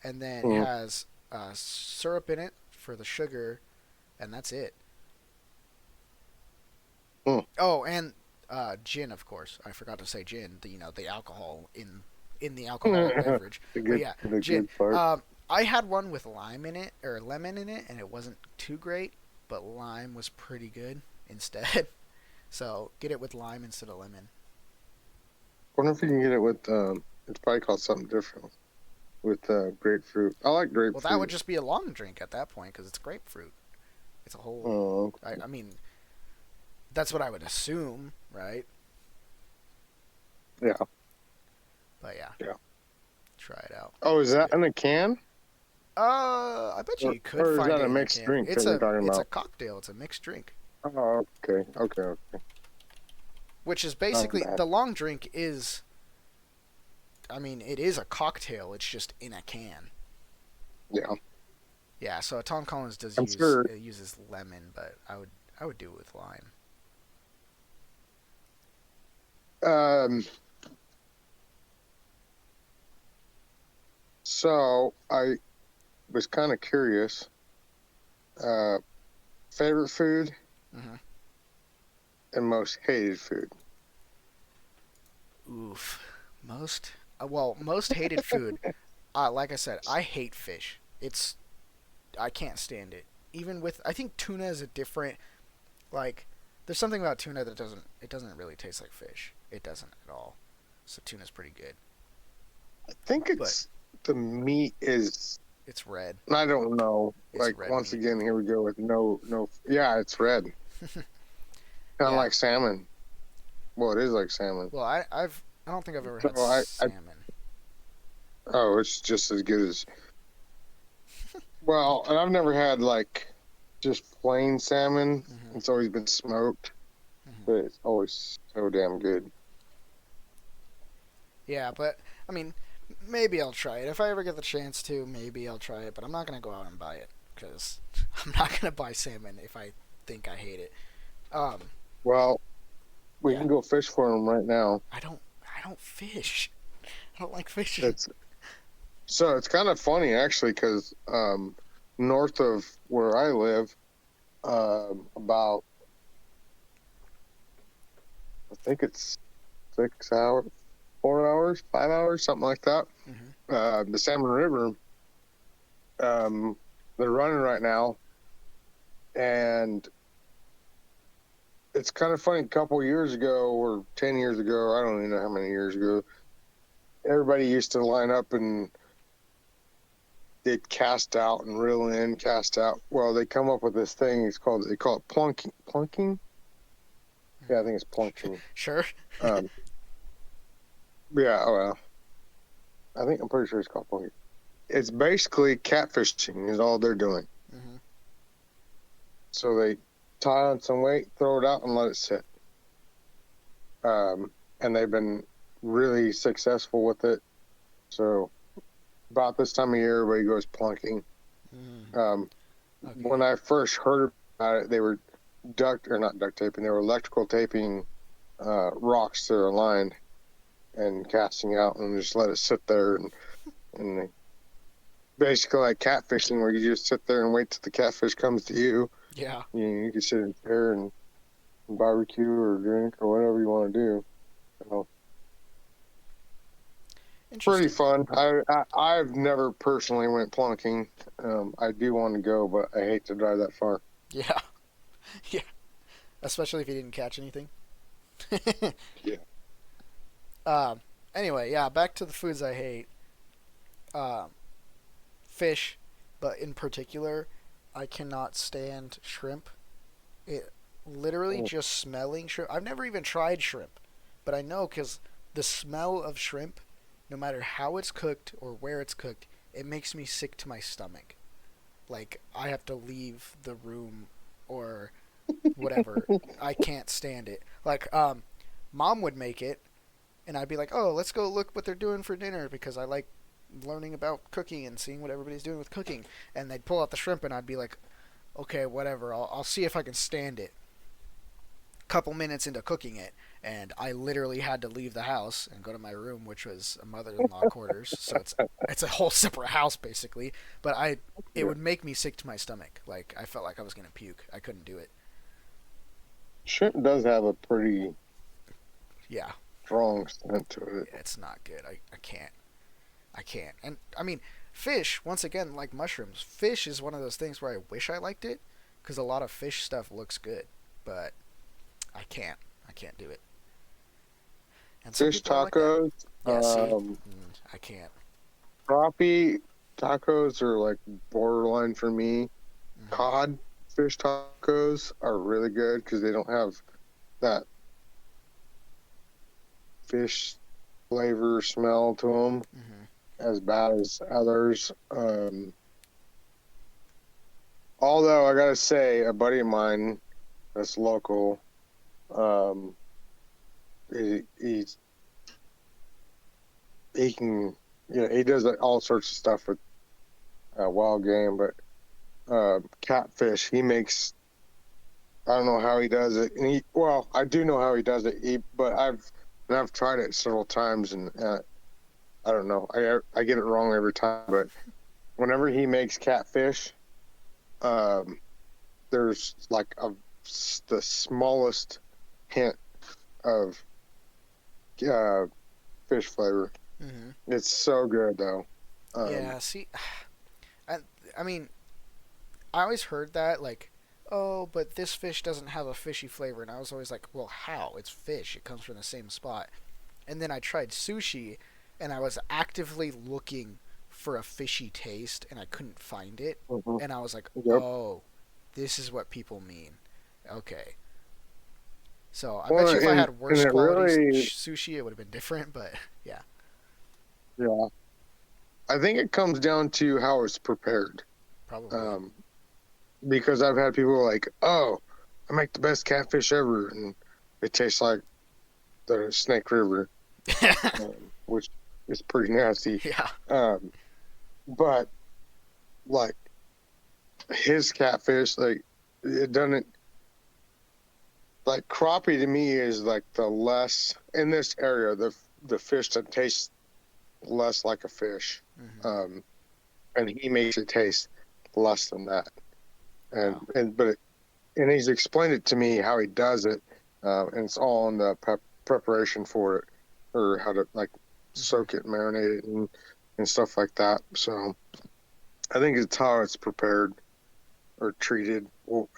and then it Mm, has syrup in it for the sugar, and that's it. mm. Oh, and gin, of course. I forgot to say gin. The alcohol in the alcoholic beverage. But yeah, The gin. good part. I had one with lime in it or lemon in it, and it wasn't too great, but lime was pretty good instead. So get it with lime instead of lemon. Wonder if you can get it with it's probably called something different with grapefruit. I like Well, that would grapefruit. just be a long drink at that point because it's grapefruit. It's a whole. Oh, I mean, that's what I would assume, right? yeah, But yeah, yeah. try it out. Oh, is It's that good. in a can? I bet you could Or is find that it a in a mixed can. drink that It's you're a talking it's a about? cocktail. It's a mixed drink, Oh, okay, okay, okay. which is Not basically bad. the long drink is. I mean, it is a cocktail. It's just in a can. Yeah, Yeah. So Tom Collins does I'm use sure. it uses lemon, but I would do it with lime. Um, so I was kind of curious. Uh, Favorite food Hmm. and most hated food. Oof. Most hated food. Like I said, I hate fish. I can't stand it. Even with I think tuna is a different like. There's something about tuna that doesn't really taste like fish. It doesn't at all. So tuna's pretty good, I think but it's the meat is. it's red. I don't know. It's Like red once meat. again, here we go with no, no. Yeah, it's red, kind of Yeah. like salmon. Well, it is like salmon. Well, I don't think I've ever So had I salmon. oh, it's just as good as. Well, and I've never had like just plain salmon. Hmm. It's always been smoked, Hmm. but it's always so damn good. Yeah, but I mean, maybe I'll try it if I ever get the chance to. Maybe I'll try it, but I'm not gonna go out and buy it because I'm not gonna buy salmon if I think I hate it. Um, Well, we yeah, can go fish for them right now. I don't fish. I don't like fishing. It's so it's kind of funny actually because north of where I live, about I think it's 6 hours, 4 hours, 5 hours, something like that. Hmm. The Salmon River, um, they're running right now, and it's kind of funny. A couple years ago, or 10 years ago, I don't even know how many years ago, everybody used to line up and they'd cast out and reel in, cast out. Well, they come up with this thing. They call it plunking. Plunking? Yeah, I think it's plunking. Sure. Um, yeah, well, I'm pretty sure it's called plunking. It's basically catfishing is all they're doing. Hmm. So they tie on some weight, throw it out, and let it sit. And they've been really successful with it. So about this time of year, everybody goes plunking. Mm. Um, Okay. when I first heard about it, they were not duct taping, they were electrical taping rocks to a line and casting out and just let it sit there and they, basically like catfishing where you just sit there and wait till the catfish comes to you. Yeah. You can sit in there and barbecue or drink or whatever you want to do. So, pretty Interesting. fun. I've never personally went plunking. I do want to go, but I hate to drive that far. Yeah. Yeah. especially if you didn't catch anything. Yeah. um, anyway, yeah, back to the foods I hate. Um, Fish, but in particular, I cannot stand shrimp. It literally Oh, just smelling shrimp. I've never even tried shrimp, but I know because the smell of shrimp, no matter how it's cooked or where it's cooked, it makes me sick to my stomach. Like I have to leave the room or whatever. I can't stand it. Like mom would make it and I'd be like, "Oh, let's go look what they're doing for dinner because I like learning about cooking and seeing what everybody's doing with cooking." And they'd pull out the shrimp and I'd be like, "Okay, whatever. I'll see if I can stand it." Couple minutes into cooking it, and I literally had to leave the house and go to my room, which was a mother-in-law quarters. So it's a whole separate house basically. But it yeah. would make me sick to my stomach. Like I felt like I was gonna puke. I couldn't do it. Shrimp does have a pretty Yeah, strong scent to it. it's not good. I can't. I can't. And I mean, fish once again, like mushrooms. Fish is one of those things where I wish I liked it because a lot of fish stuff looks good, but I can't. I can't do it. And some Fish people are like that. tacos, Yeah. See, um, I can't. crappie tacos are like borderline for me. Hmm. Cod fish tacos are really good because they don't have that fish flavor smell to them Hmm. as bad as others. Although I gotta say, a buddy of mine that's local, um, he's he can, he does like, all sorts of stuff with wild game, but catfish, he makes. I don't know how he does it, and well, I do know how he does it. But I've tried it several times, and I don't know. I get it wrong every time, but whenever he makes catfish, um, there's like the smallest hint of uh, fish flavor. Hmm. It's so good though. Yeah. See, I, I mean, I always heard that like, oh, but this fish doesn't have a fishy flavor, and I was always like, well, how? It's fish. It comes from the same spot. And then I tried sushi, and I was actively looking for a fishy taste, and I couldn't find it. Mhm. And I was like, Yep. oh, this is what people mean. Okay. So I bet Well, you if I and had and worse it quality really, sushi, it would have been different. But yeah. yeah. I think it comes down to how it's prepared. Probably. Um, because I've had people like, oh, I make the best catfish ever, and it tastes like the Snake River, which is pretty nasty. Yeah. Um, but like his catfish, like it doesn't like crappie to me is like the less in this area the fish that tastes less like a fish, Hmm. um, and he makes it taste less than that. And Wow. and he's explained it to me how he does it, and it's all in the preparation for it, or how to like Hmm. soak it, marinate it, and stuff like that. So I think it's how it's prepared or treated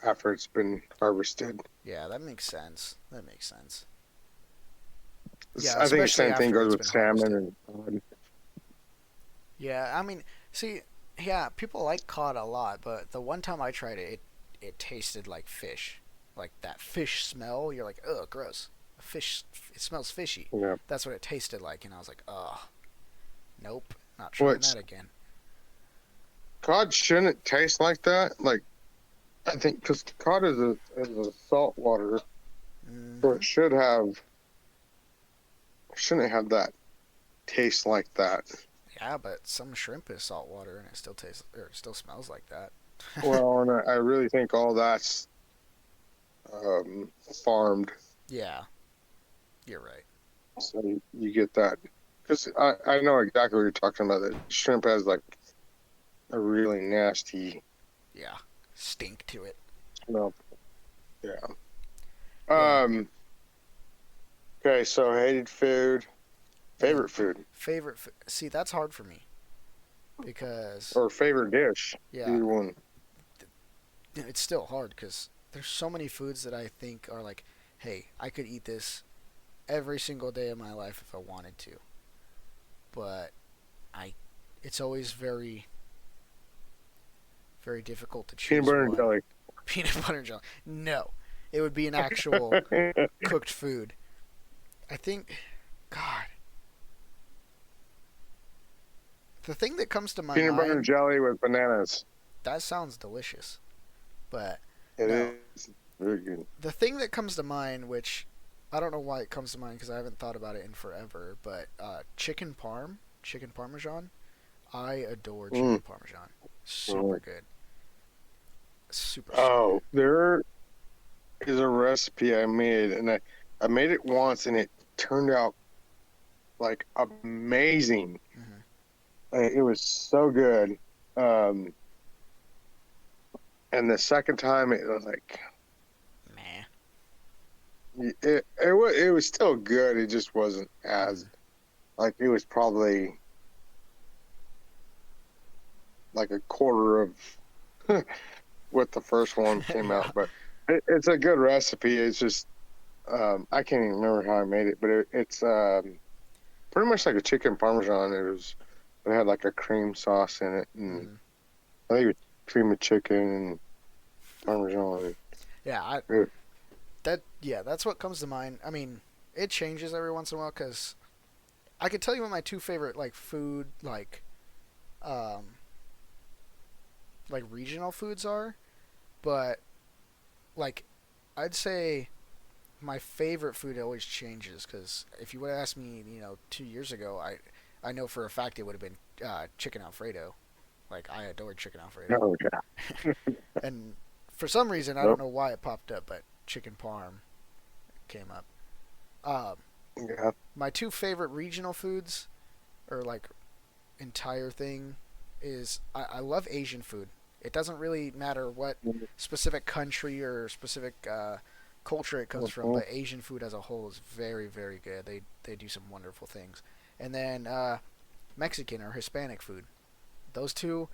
after it's been harvested. Yeah, that makes sense. That makes sense. Yeah, I think the especially same thing after goes it's with been salmon harvested. and cod. Yeah, I mean, see, yeah, people like cod a lot, but the one time I tried it, it tasted like fish. Like that fish smell, you're like, ugh, gross. Fish, it smells fishy. Yeah, That's what it tasted like, and I was like, ugh, nope, not trying which that again. cod shouldn't taste like that. Like I think because cod is a salt water, so Hmm. it shouldn't have that taste like that. Yeah, but some shrimp is salt water, and it still tastes or it still smells like that. Well, and I really think all that's farmed, Yeah, you're right. so you get that. Because I know exactly what you're talking about. That shrimp has like a really nasty Yeah, stink to it. smell. Yeah. Yeah, Um. Okay, so hated food, man. favorite food, See, that's hard for me because or favorite dish. yeah, Either one. it's still hard because there's so many foods that I think are like, hey, I could eat this every single day of my life if I wanted to. But I it's always very difficult to Peanut choose butter and one. jelly. Peanut butter and jelly. No. It would be an actual cooked food. I think God, the thing that comes to my Peanut butter and mind, jelly with bananas. that sounds delicious. But It no, is very good. the thing that comes to mind, which I don't know why it comes to mind because I haven't thought about it in forever, but chicken parmesan. I adore Mm. chicken parmesan. Super Mm. good. Super super Oh, good. there is a recipe I made, and I made it once, and it turned out like amazing. Hmm. It was so good. Um, and the second time, it was like Meh. it was still good. It just wasn't as Hmm. like it was probably like a quarter of what the first one came Yeah. out. But it's a good recipe. It's just I can't even remember how I made it, but it's pretty much like a chicken parmesan. It had like a cream sauce in it, and Hmm. I think it was cream of chicken and parmesan. Yeah. Yeah. That's what comes to mind. I mean, it changes every once in a while because I could tell you what my two favorite like food um like regional foods are, but like I'd say my favorite food always changes because if you would have asked me, 2 years ago, I know for a fact it would have been chicken Alfredo. Like I adore chicken Alfredo, Oh yeah. and for some reason I don't Nope. know why it popped up, but chicken parm came up. Um, Yeah. my two favorite regional foods, or like entire thing, is I love Asian food. It doesn't really matter what specific country or specific culture it comes from, Mhm. but Asian food as a whole is very, very good. They do some wonderful things. And then Mexican or Hispanic food. Those two,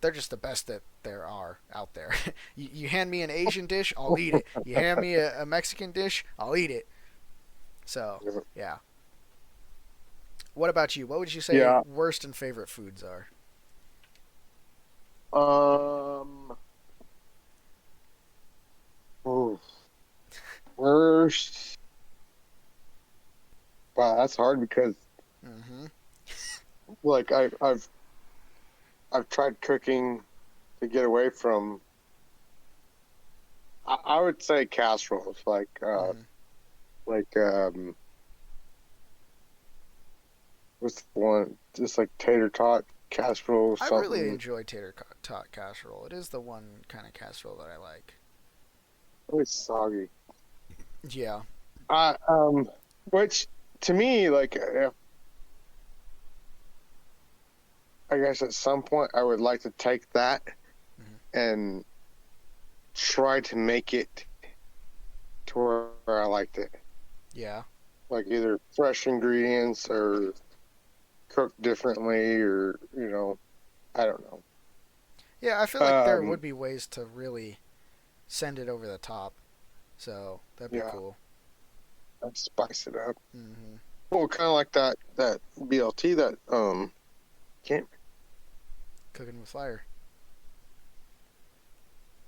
they're just the best that there are out there. You hand me an Asian dish, I'll eat it. You hand me a Mexican dish, I'll eat it. So, yeah. What about you? What would you say Yeah. worst and favorite foods are? Um. Ooh, worst. Wow, that's hard because Mm-hmm. like I've tried cooking to get away from. I would say casseroles, Mm-hmm. like what's the one? Just like tater tot casserole, I really something enjoy tot casserole. It is the one kind of casserole that I like. really soggy. Yeah. I which to me, like, I guess at some point I would like to take that Mm-hmm. and try to make it to where I liked it, Yeah. like either fresh ingredients or cooked differently, or I don't know. Yeah, I feel like there Um, would be ways to really send it over the top. So that'd be yeah, cool. I'd spice it up. Mm-hmm. Well, kind of like that BLT that can't. Cooking with fire.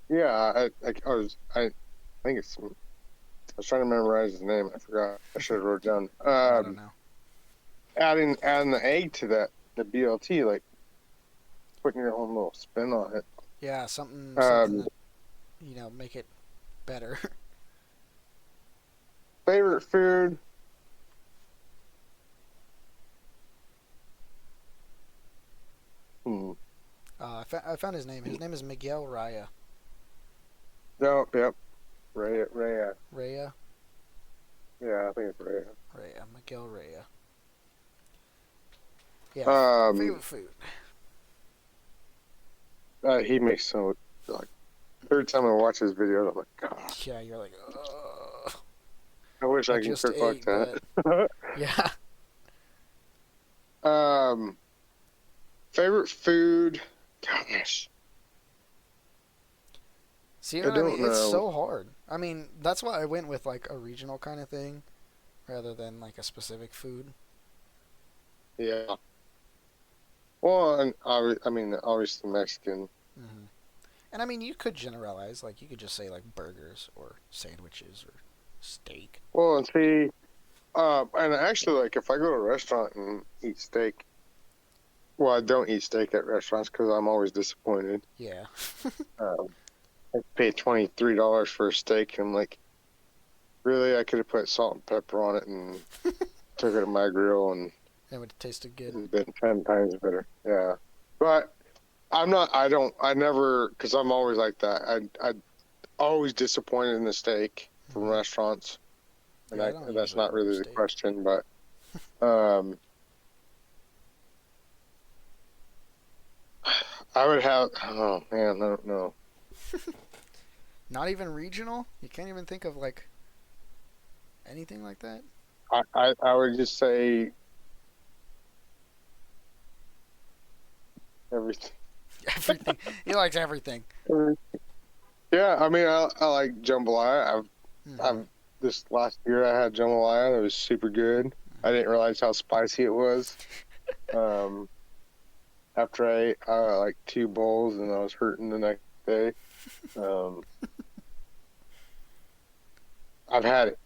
Yeah, I think it's. I was trying to memorize his name. I forgot. I should have wrote it down. I don't know. Adding the egg to the BLT, like putting your own little spin on it. Yeah, something Um, that make it better. favorite food. Hmm. I found his name. His name is Miguel Raya. No, yep. Raya. Raya. Yeah, I think it's Raya. Raya. Miguel Raya. Yeah. Um, Favorite food. he makes so like every time I watch his videos, I'm like, God, Yeah, you're like, ugh. I wish I I can just cook like ate, but that. yeah. um, favorite food. Gosh, See I what I mean? don't It's know. so hard. I mean, that's why I went with like a regional kind of thing rather than like a specific food. Yeah. Well, and I mean, obviously Mexican. Hmm. And I mean, you could generalize. Like, you could just say like burgers or sandwiches or steak. Well, and see, and actually, like if I go to a restaurant and eat steak, well, I don't eat steak at restaurants because I'm always disappointed. Yeah. Um, I paid $23 for a steak, and I'm like, really? I could have put salt and pepper on it and took it to my grill, and It would have tasted it good. would have been 10 times better. Yeah, but I'm not. I don't. I never because I'm always like that. I always disappointed in the steak from Hmm. restaurants, and Yeah, I don't that's usually not order really the steak. question, but um, I would have. Oh man, I don't know. Not even regional? You can't even think of like anything like that? I would just say everything. Everything. He likes everything. Yeah, I mean, I like jambalaya. Hmm. I've this last year I had jambalaya. It was super good. I didn't realize how spicy it was. Um, after I ate like 2 bowls and I was hurting the next day. Um, I've had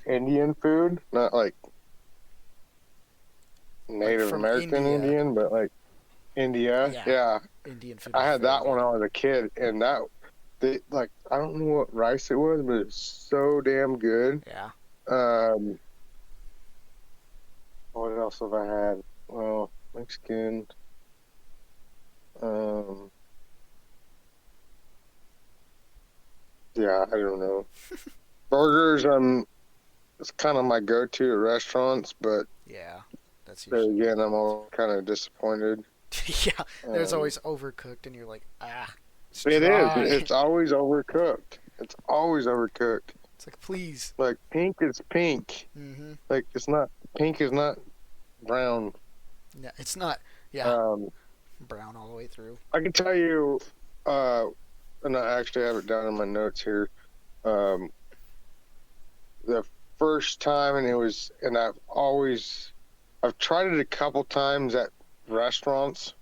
Indian food, not like Like Native from American India. Indian, but like India. Yeah. Yeah, Indian food I is had very that when good. I was a kid, and like I don't know what rice it was, but it's so damn good. Yeah. Um, what else have I had? Well, Mexican. Um, yeah, I don't know. Burgers, it's kind of my go-to at restaurants, but Yeah. That's there usually what again, I I'm go all kind of disappointed. to. Yeah. There's Um, always overcooked, and you're like, ah, it's it is. dry. It's always overcooked. It's always overcooked. It's like, please. Like pink is pink. Hmm. Like it's not pink is not brown. Yeah, it's not. Yeah. Um, Brown all the way through. I can tell you, uh, and I actually have it down in my notes here. Um, the first time, and I've tried it a couple times at restaurants,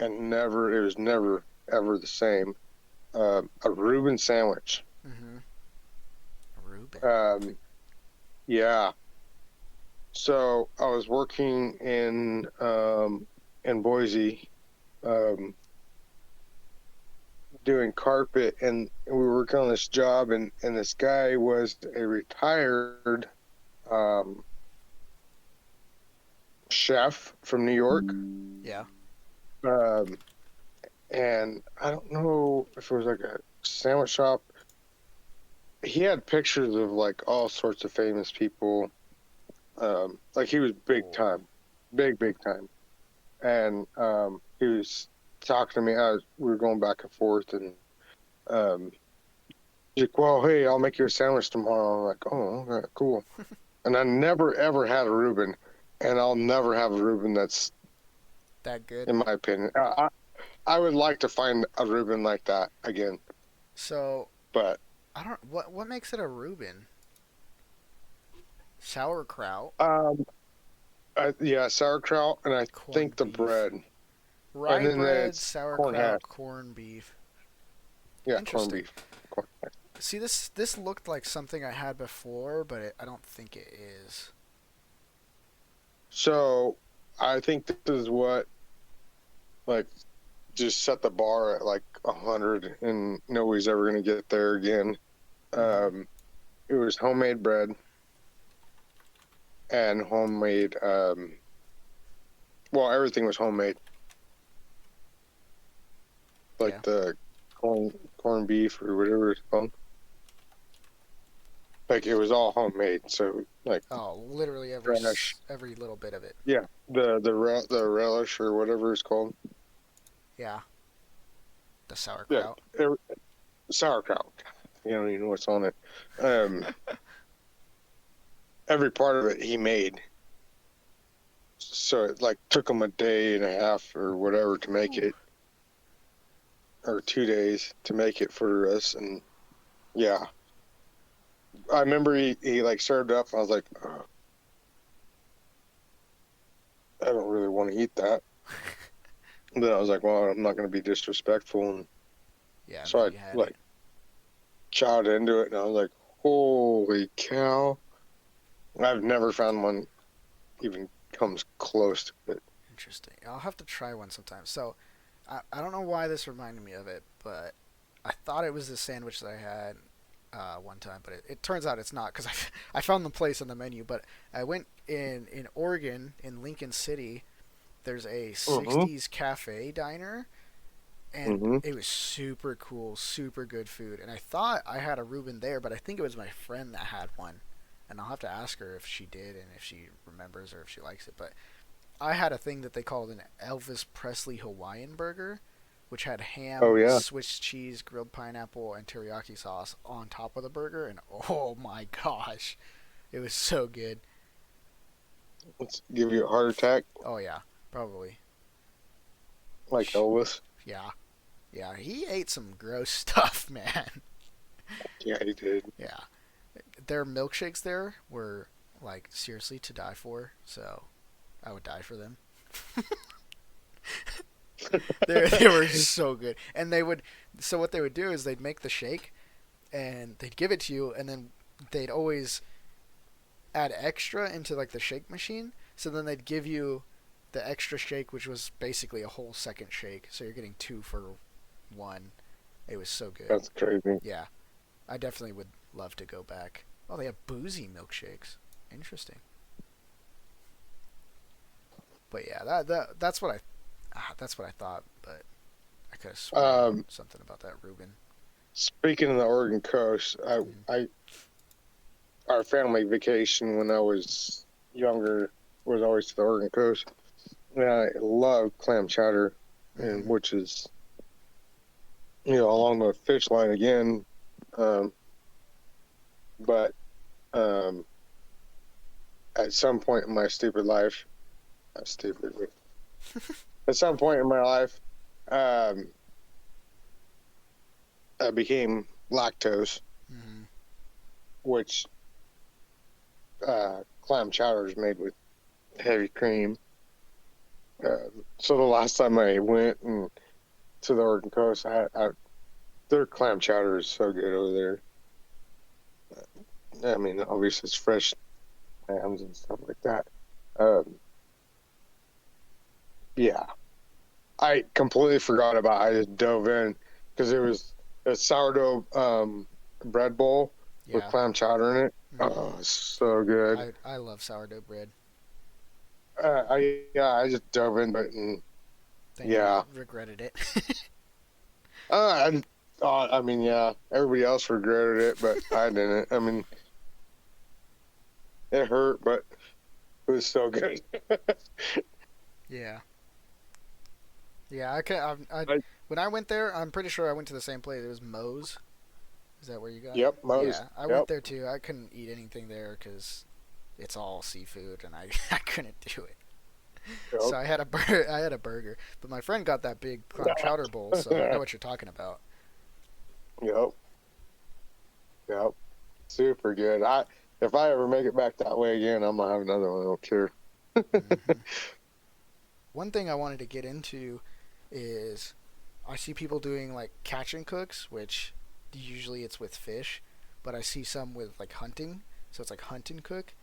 and it was never ever the same. A Reuben sandwich. Hmm. Reuben. Um, yeah. So I was working in Boise, um, doing carpet, and we were working on this job, and this guy was a retired um, chef from New York. Yeah. Um, and I don't know if it was like a sandwich shop. He had pictures of like all sorts of famous people. Like he was big Oh. time, big time. And he was talking to me. We were going back and forth, and um, he's like, "Well, hey, I'll make you a sandwich tomorrow." I'm like, "Oh, okay, cool." And I never ever had a Reuben, and I'll never have a Reuben that's, That good. in my opinion. I would like to find a Reuben like that again, So but I don't. What makes it a Reuben? Sauerkraut, um, yeah, sauerkraut, and I think corned the beef, bread, and rye then bread, it's corn hash. sauerkraut, corned beef. Yeah, corned Interesting. beef. Corn hash. See, this looked like something I had before, but I don't think it is. So I think this is what like just set the bar at like 100, and nobody's ever gonna get there again. Hmm. Um, it was homemade bread and homemade. Well, everything was homemade, like Yeah. the corned beef or whatever it's called. Like it was all homemade. So like Oh, literally fresh. every little bit of it. Yeah, the relish or whatever it's called. Yeah. The Yeah, sauerkraut. sauerkraut. You don't even know what's on it. Um, every part of it he made. So it like took him a day and a half or whatever to make Ooh. it, or 2 days to make it for us. And Yeah. I remember he like served up. And I was like, oh, I don't really want to eat that. And then I was like, well, I'm not going to be disrespectful. And Yeah, and so then I you had like it. chowed into it. And I was like, holy cow. I've never found one even comes close to it. Interesting. I'll have to try one sometime. So, I don't know why this reminded me of it, but I thought it was the sandwich that I had one time, but it turns out it's not because I found the place on the menu. But I went in Oregon, in Lincoln City. There's a Mm-hmm. 60s cafe diner, and Mm-hmm. it was super cool, super good food. And I thought I had a Reuben there, but I think it was my friend that had one. And I'll have to ask her if she did and if she remembers or if she likes it. But I had a thing that they called an Elvis Presley Hawaiian burger, which had Oh, ham, yeah. Swiss cheese, grilled pineapple, and teriyaki sauce on top of the burger. And oh my gosh, it was so good. Let's give you a heart attack Oh yeah, probably. like Elvis. Yeah, yeah. He ate some gross stuff, man. Yeah, he did. Yeah, their milkshakes there were like seriously to die for. So I would die for them. They were so good, and they would. So what they would do is they'd make the shake, and they'd give it to you, and then they'd always add extra into like the shake machine. So then they'd give you the extra shake, which was basically a whole second shake. So you're getting two for one. It was so good. That's crazy. Yeah, I definitely would love to go back. Oh, they have boozy milkshakes. Interesting. But yeah, that's what I thought. But I could have sworn Um, something about that Reuben. Speaking of the Oregon coast, Mm. I our family vacation when I was younger was always to the Oregon coast. And I love clam chowder, and Mm-hmm. which is along the fish line again. Um, but um, at some point in my stupid life, not stupid, but at some point in my life, um, I became lactose, Mm-hmm. which clam chowder is made with heavy cream. So the last time I went to the Oregon coast, their clam chowder is so good over there. I mean, obviously it's fresh clams and stuff like that. Um, yeah, I completely forgot about. I just dove in because it was a sourdough bread bowl with Yeah. clam chowder in it. Mm-hmm. Oh, it's so good. I love sourdough bread. I just dove into it and Then you yeah. regretted it. I mean, yeah, everybody else regretted it, but I didn't. I mean, it hurt, but it was so good. Yeah. Yeah, I can. I, When I went there, I'm pretty sure I went to the same place. It was Moe's. Is that where you got it? yep, most. Yeah, I went Yep, there too. I couldn't eat anything there because it's all seafood, and I I couldn't do it. yep. So I had a burger, but my friend got that big clam chowder bowl, so I know what you're talking about. Yep, yep. Super good. If I ever make it back that way again, I'm gonna have another one. I don't care. Hmm. One thing I wanted to get into is I see people doing like catch and cooks, which usually it's with fish, but I see some with like hunting, so it's like hunt and cook,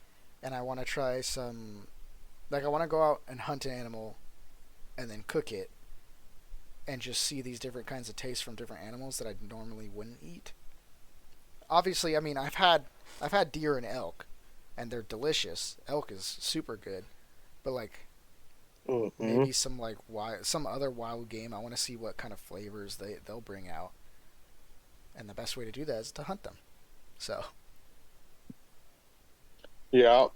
and I want to try some. Like I want to go out and hunt an animal and then cook it, and just see these different kinds of tastes from different animals that I normally wouldn't eat. Obviously, I mean I've had deer and elk, and they're delicious. Elk is super good, but like Hmm. maybe some like some other wild game. I want to see what kind of flavors they'll bring out, and the best way to do that is to hunt them. So Yeah,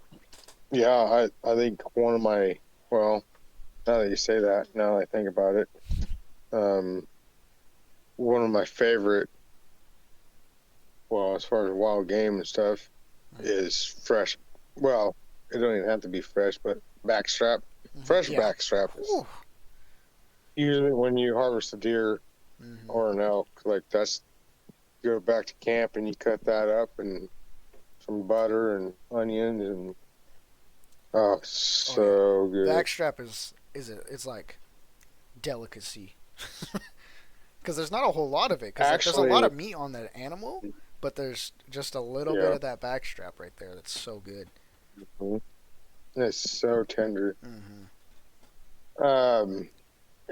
yeah. I think one of my well, now that you say that, now that I think about it, um, one of my favorite, well, as far as wild game and stuff, is fresh. Well, it don't even have to be fresh, but backstrap. Fresh yeah. backstrap is Whew. usually when you harvest a deer Hmm. or an elk. Like go back to camp and you cut that up and some butter and onions and oh, Oh yeah, so good. backstrap it's like delicacy because there's not a whole lot of it because like there's a lot Actually, of meat on that animal, but there's just a little bit yeah, of that backstrap right there that's so good. mhm. It's so tender. Hmm. Um,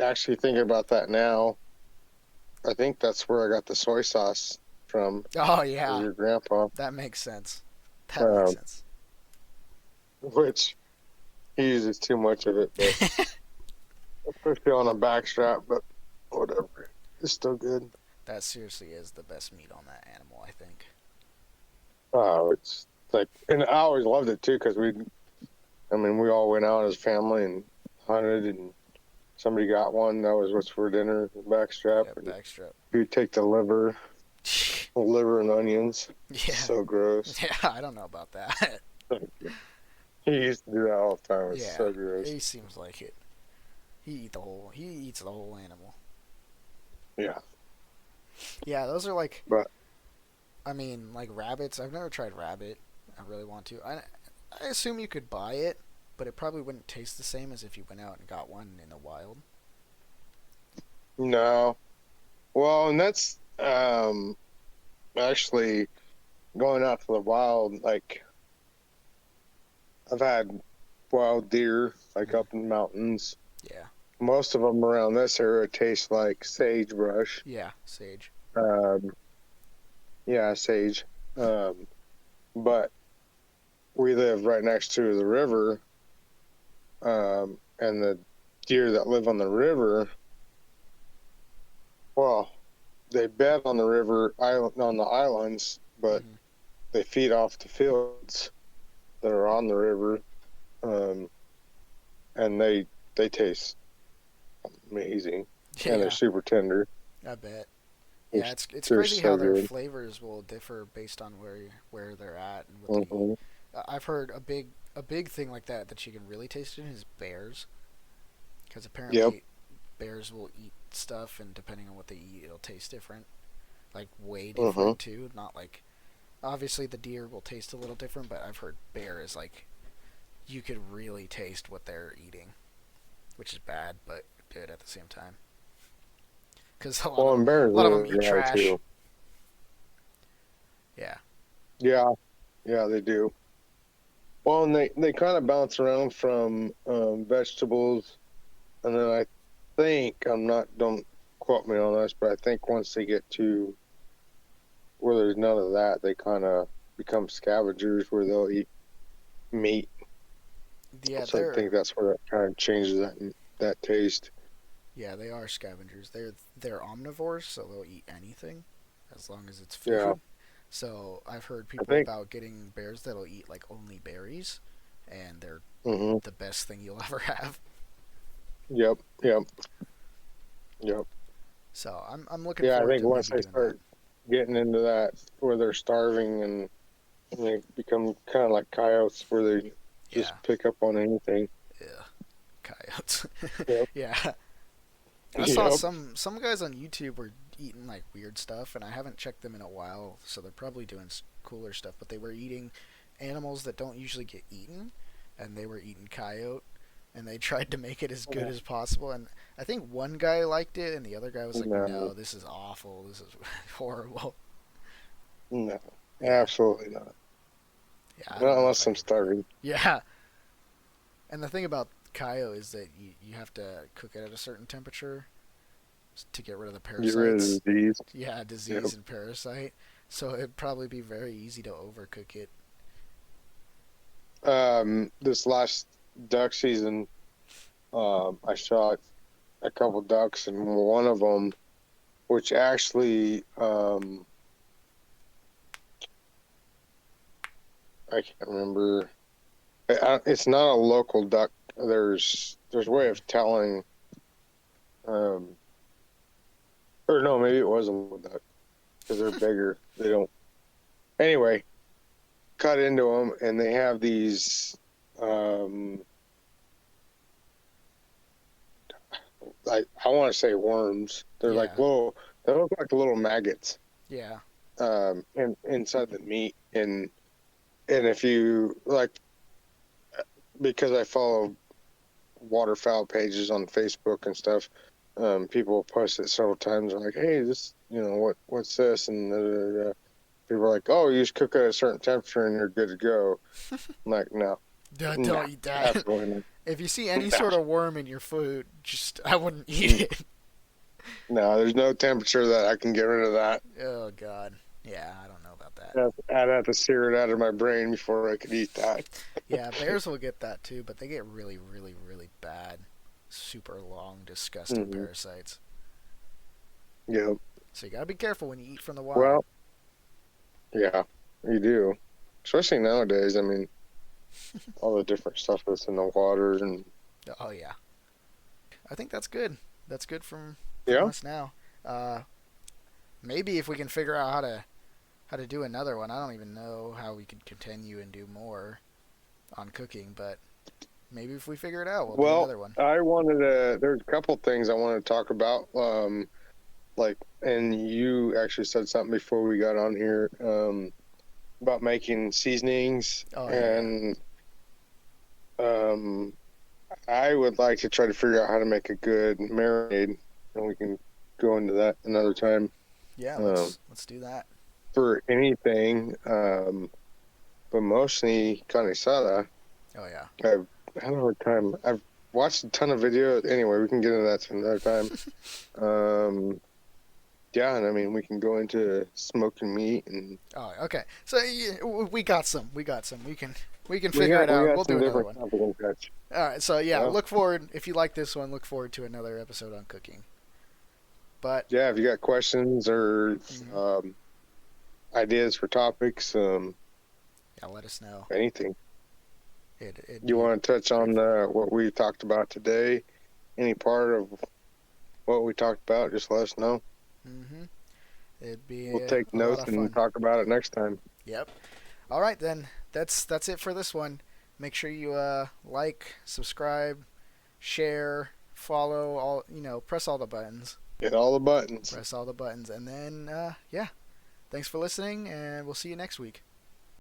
actually thinking about that now, I think that's where I got the soy sauce from, Oh was yeah, your grandpa. that makes sense. That makes Um, sense. which he uses too much of it, but especially on a backstrap, but whatever. It's still good. That seriously is the best meat on that animal, I think. Oh, it's like, and I always loved it too because I mean, we all went out as a family and hunted, and somebody got one. That was what's for dinner, the backstrap, Yeah, and backstrap. we'd take the liver and onions. Yeah, So gross. yeah. I don't know about that. He used to do that all the time. It's Yeah, so gross. he seems like it. He eats the whole animal. Yeah, Yeah, those are like but I mean like rabbits. I've never tried rabbit. I really want to. I assume you could buy it, but it probably wouldn't taste the same as if you went out and got one in the wild. no. Well, and that's actually going out to the wild. Like I've had wild deer, like Mm. up in the mountains. Yeah, Most of them around this area taste like sagebrush. yeah, sage. Um, yeah, sage. Um, but we live right next to the river, and the deer that live on the river, well, they bed on the river island on the islands, but Hmm. they feed off the fields that are on the river, um, and they taste amazing, and they're Yeah, super tender. I bet. They're, Yeah, it's they're crazy so how their good. flavors will differ based on where they're at and what they eat. Hmm. I've heard a big thing like that you can really taste in is bears, because Yep. apparently bears will eat stuff and depending on what they eat, it'll taste different, like way Hmm. different too. Not like obviously the deer will taste a little different, but I've heard bear is like you could really taste what they're eating, which is bad but good at the same time. Because Well, and bears a lot of them are eat dry trash. too. Yeah, Yeah, yeah, they do. Well, and they kind of bounce around from vegetables, and then I think I'm not don't quote me on this, but I think once they get to where there's none of that, they kind of become scavengers where they'll eat meat. yeah, So I they're think that's where that kind of changes that taste. yeah they are scavengers. They're omnivores, so they'll eat anything as long as it's Yeah, food. So I've heard I people think. about getting bears that'll eat like only berries, and they're Hmm. the best thing you'll ever have. Yep, yep, yep. So I'm looking Yeah, I forward think to once maybe they doing that. start getting into that where they're starving and they become kind of like coyotes where they just Yeah, pick up on anything. yeah, coyotes. Yep. Yeah, I saw Yep. some guys on YouTube were eating like weird stuff, and I haven't checked them in a while, so they're probably doing cooler stuff. But they were eating animals that don't usually get eaten, and they were eating coyote, and they tried to make it as good as possible. And I think one guy liked it, and the other guy was like, No, "No, this is awful. This is horrible." no, Yeah, absolutely not. yeah, I Not don't know if unless I I'm could do it. starving. Yeah, and the thing about coyote is that you have to cook it at a certain temperature to get rid of the Get rid of parasites. the disease. Yeah, Yep. disease and parasite. So it'd probably be very easy to overcook it. This last duck season, I shot a couple ducks, and one of them, which actually, I can't remember. It's not a local duck. There's a way of telling, um, or no, maybe it was a local duck because they're bigger. They don't. Anyway, cut into them, and they have these. Um, I want to say worms. They're like Yeah, little. They look like little maggots. yeah. inside the meat, and if you like, because I follow waterfowl pages on Facebook and stuff, people will post it several times. I'm like, hey, this, what's this? And people are like, oh, you just cook at a certain temperature and you're good to go. I'm like, no, Don't no, eat that. absolutely If you see any not. sort of worm in your food, I wouldn't eat it. No, there's no temperature that I can get rid of that. Oh God. Yeah, I don't know about that. I'd have to sear it out of my brain before I could eat that. Yeah, bears will get that too, but they get really, really, really bad, super long, disgusting Hmm. parasites. Yeah. So you gotta be careful when you eat from the wild. Well, yeah, you do. Especially nowadays. I mean, all the different stuff that's in the water and Oh yeah, I think that's good. That's good from yeah. us now. Uh, maybe if we can figure out how to do another one. I don't even know how we could continue and do more on cooking, but maybe if we figure it out, we'll do Well, another one. I wanted to. There's a couple things I wanted to talk about. Like, and you actually said something before we got on here, about making seasonings, Oh yeah, and um, I would like to try to figure out how to make a good marinade, and we can go into that another time. yeah. Um, Let's do that. for anything, but mostly carne asada. Oh yeah. I've had a hard time. I've watched a ton of videos. Anyway, we can get into that another time. Um, yeah, and I mean, we can go into smoking meat, and Oh okay. So yeah, we got some. We got some. We can we figure it we out. got We'll do some another different one. topics to touch. All right. So yeah, Yeah, look forward. If you like this one, look forward to another episode on cooking. But yeah. If you got questions or mhm, um, ideas for topics, yeah, let us know. anything It'd you be want to touch great on, fun. what we talked about today, any part of what we talked about, just let us know. Mhm. It'd be We'll take a lot notes of and fun. talk about it next time. Yep. All right then. That's it for this one. Make sure you like, subscribe, share, follow all. Press all the buttons. Hit all the buttons. Press all the buttons, and then yeah. Thanks for listening, and we'll see you next week.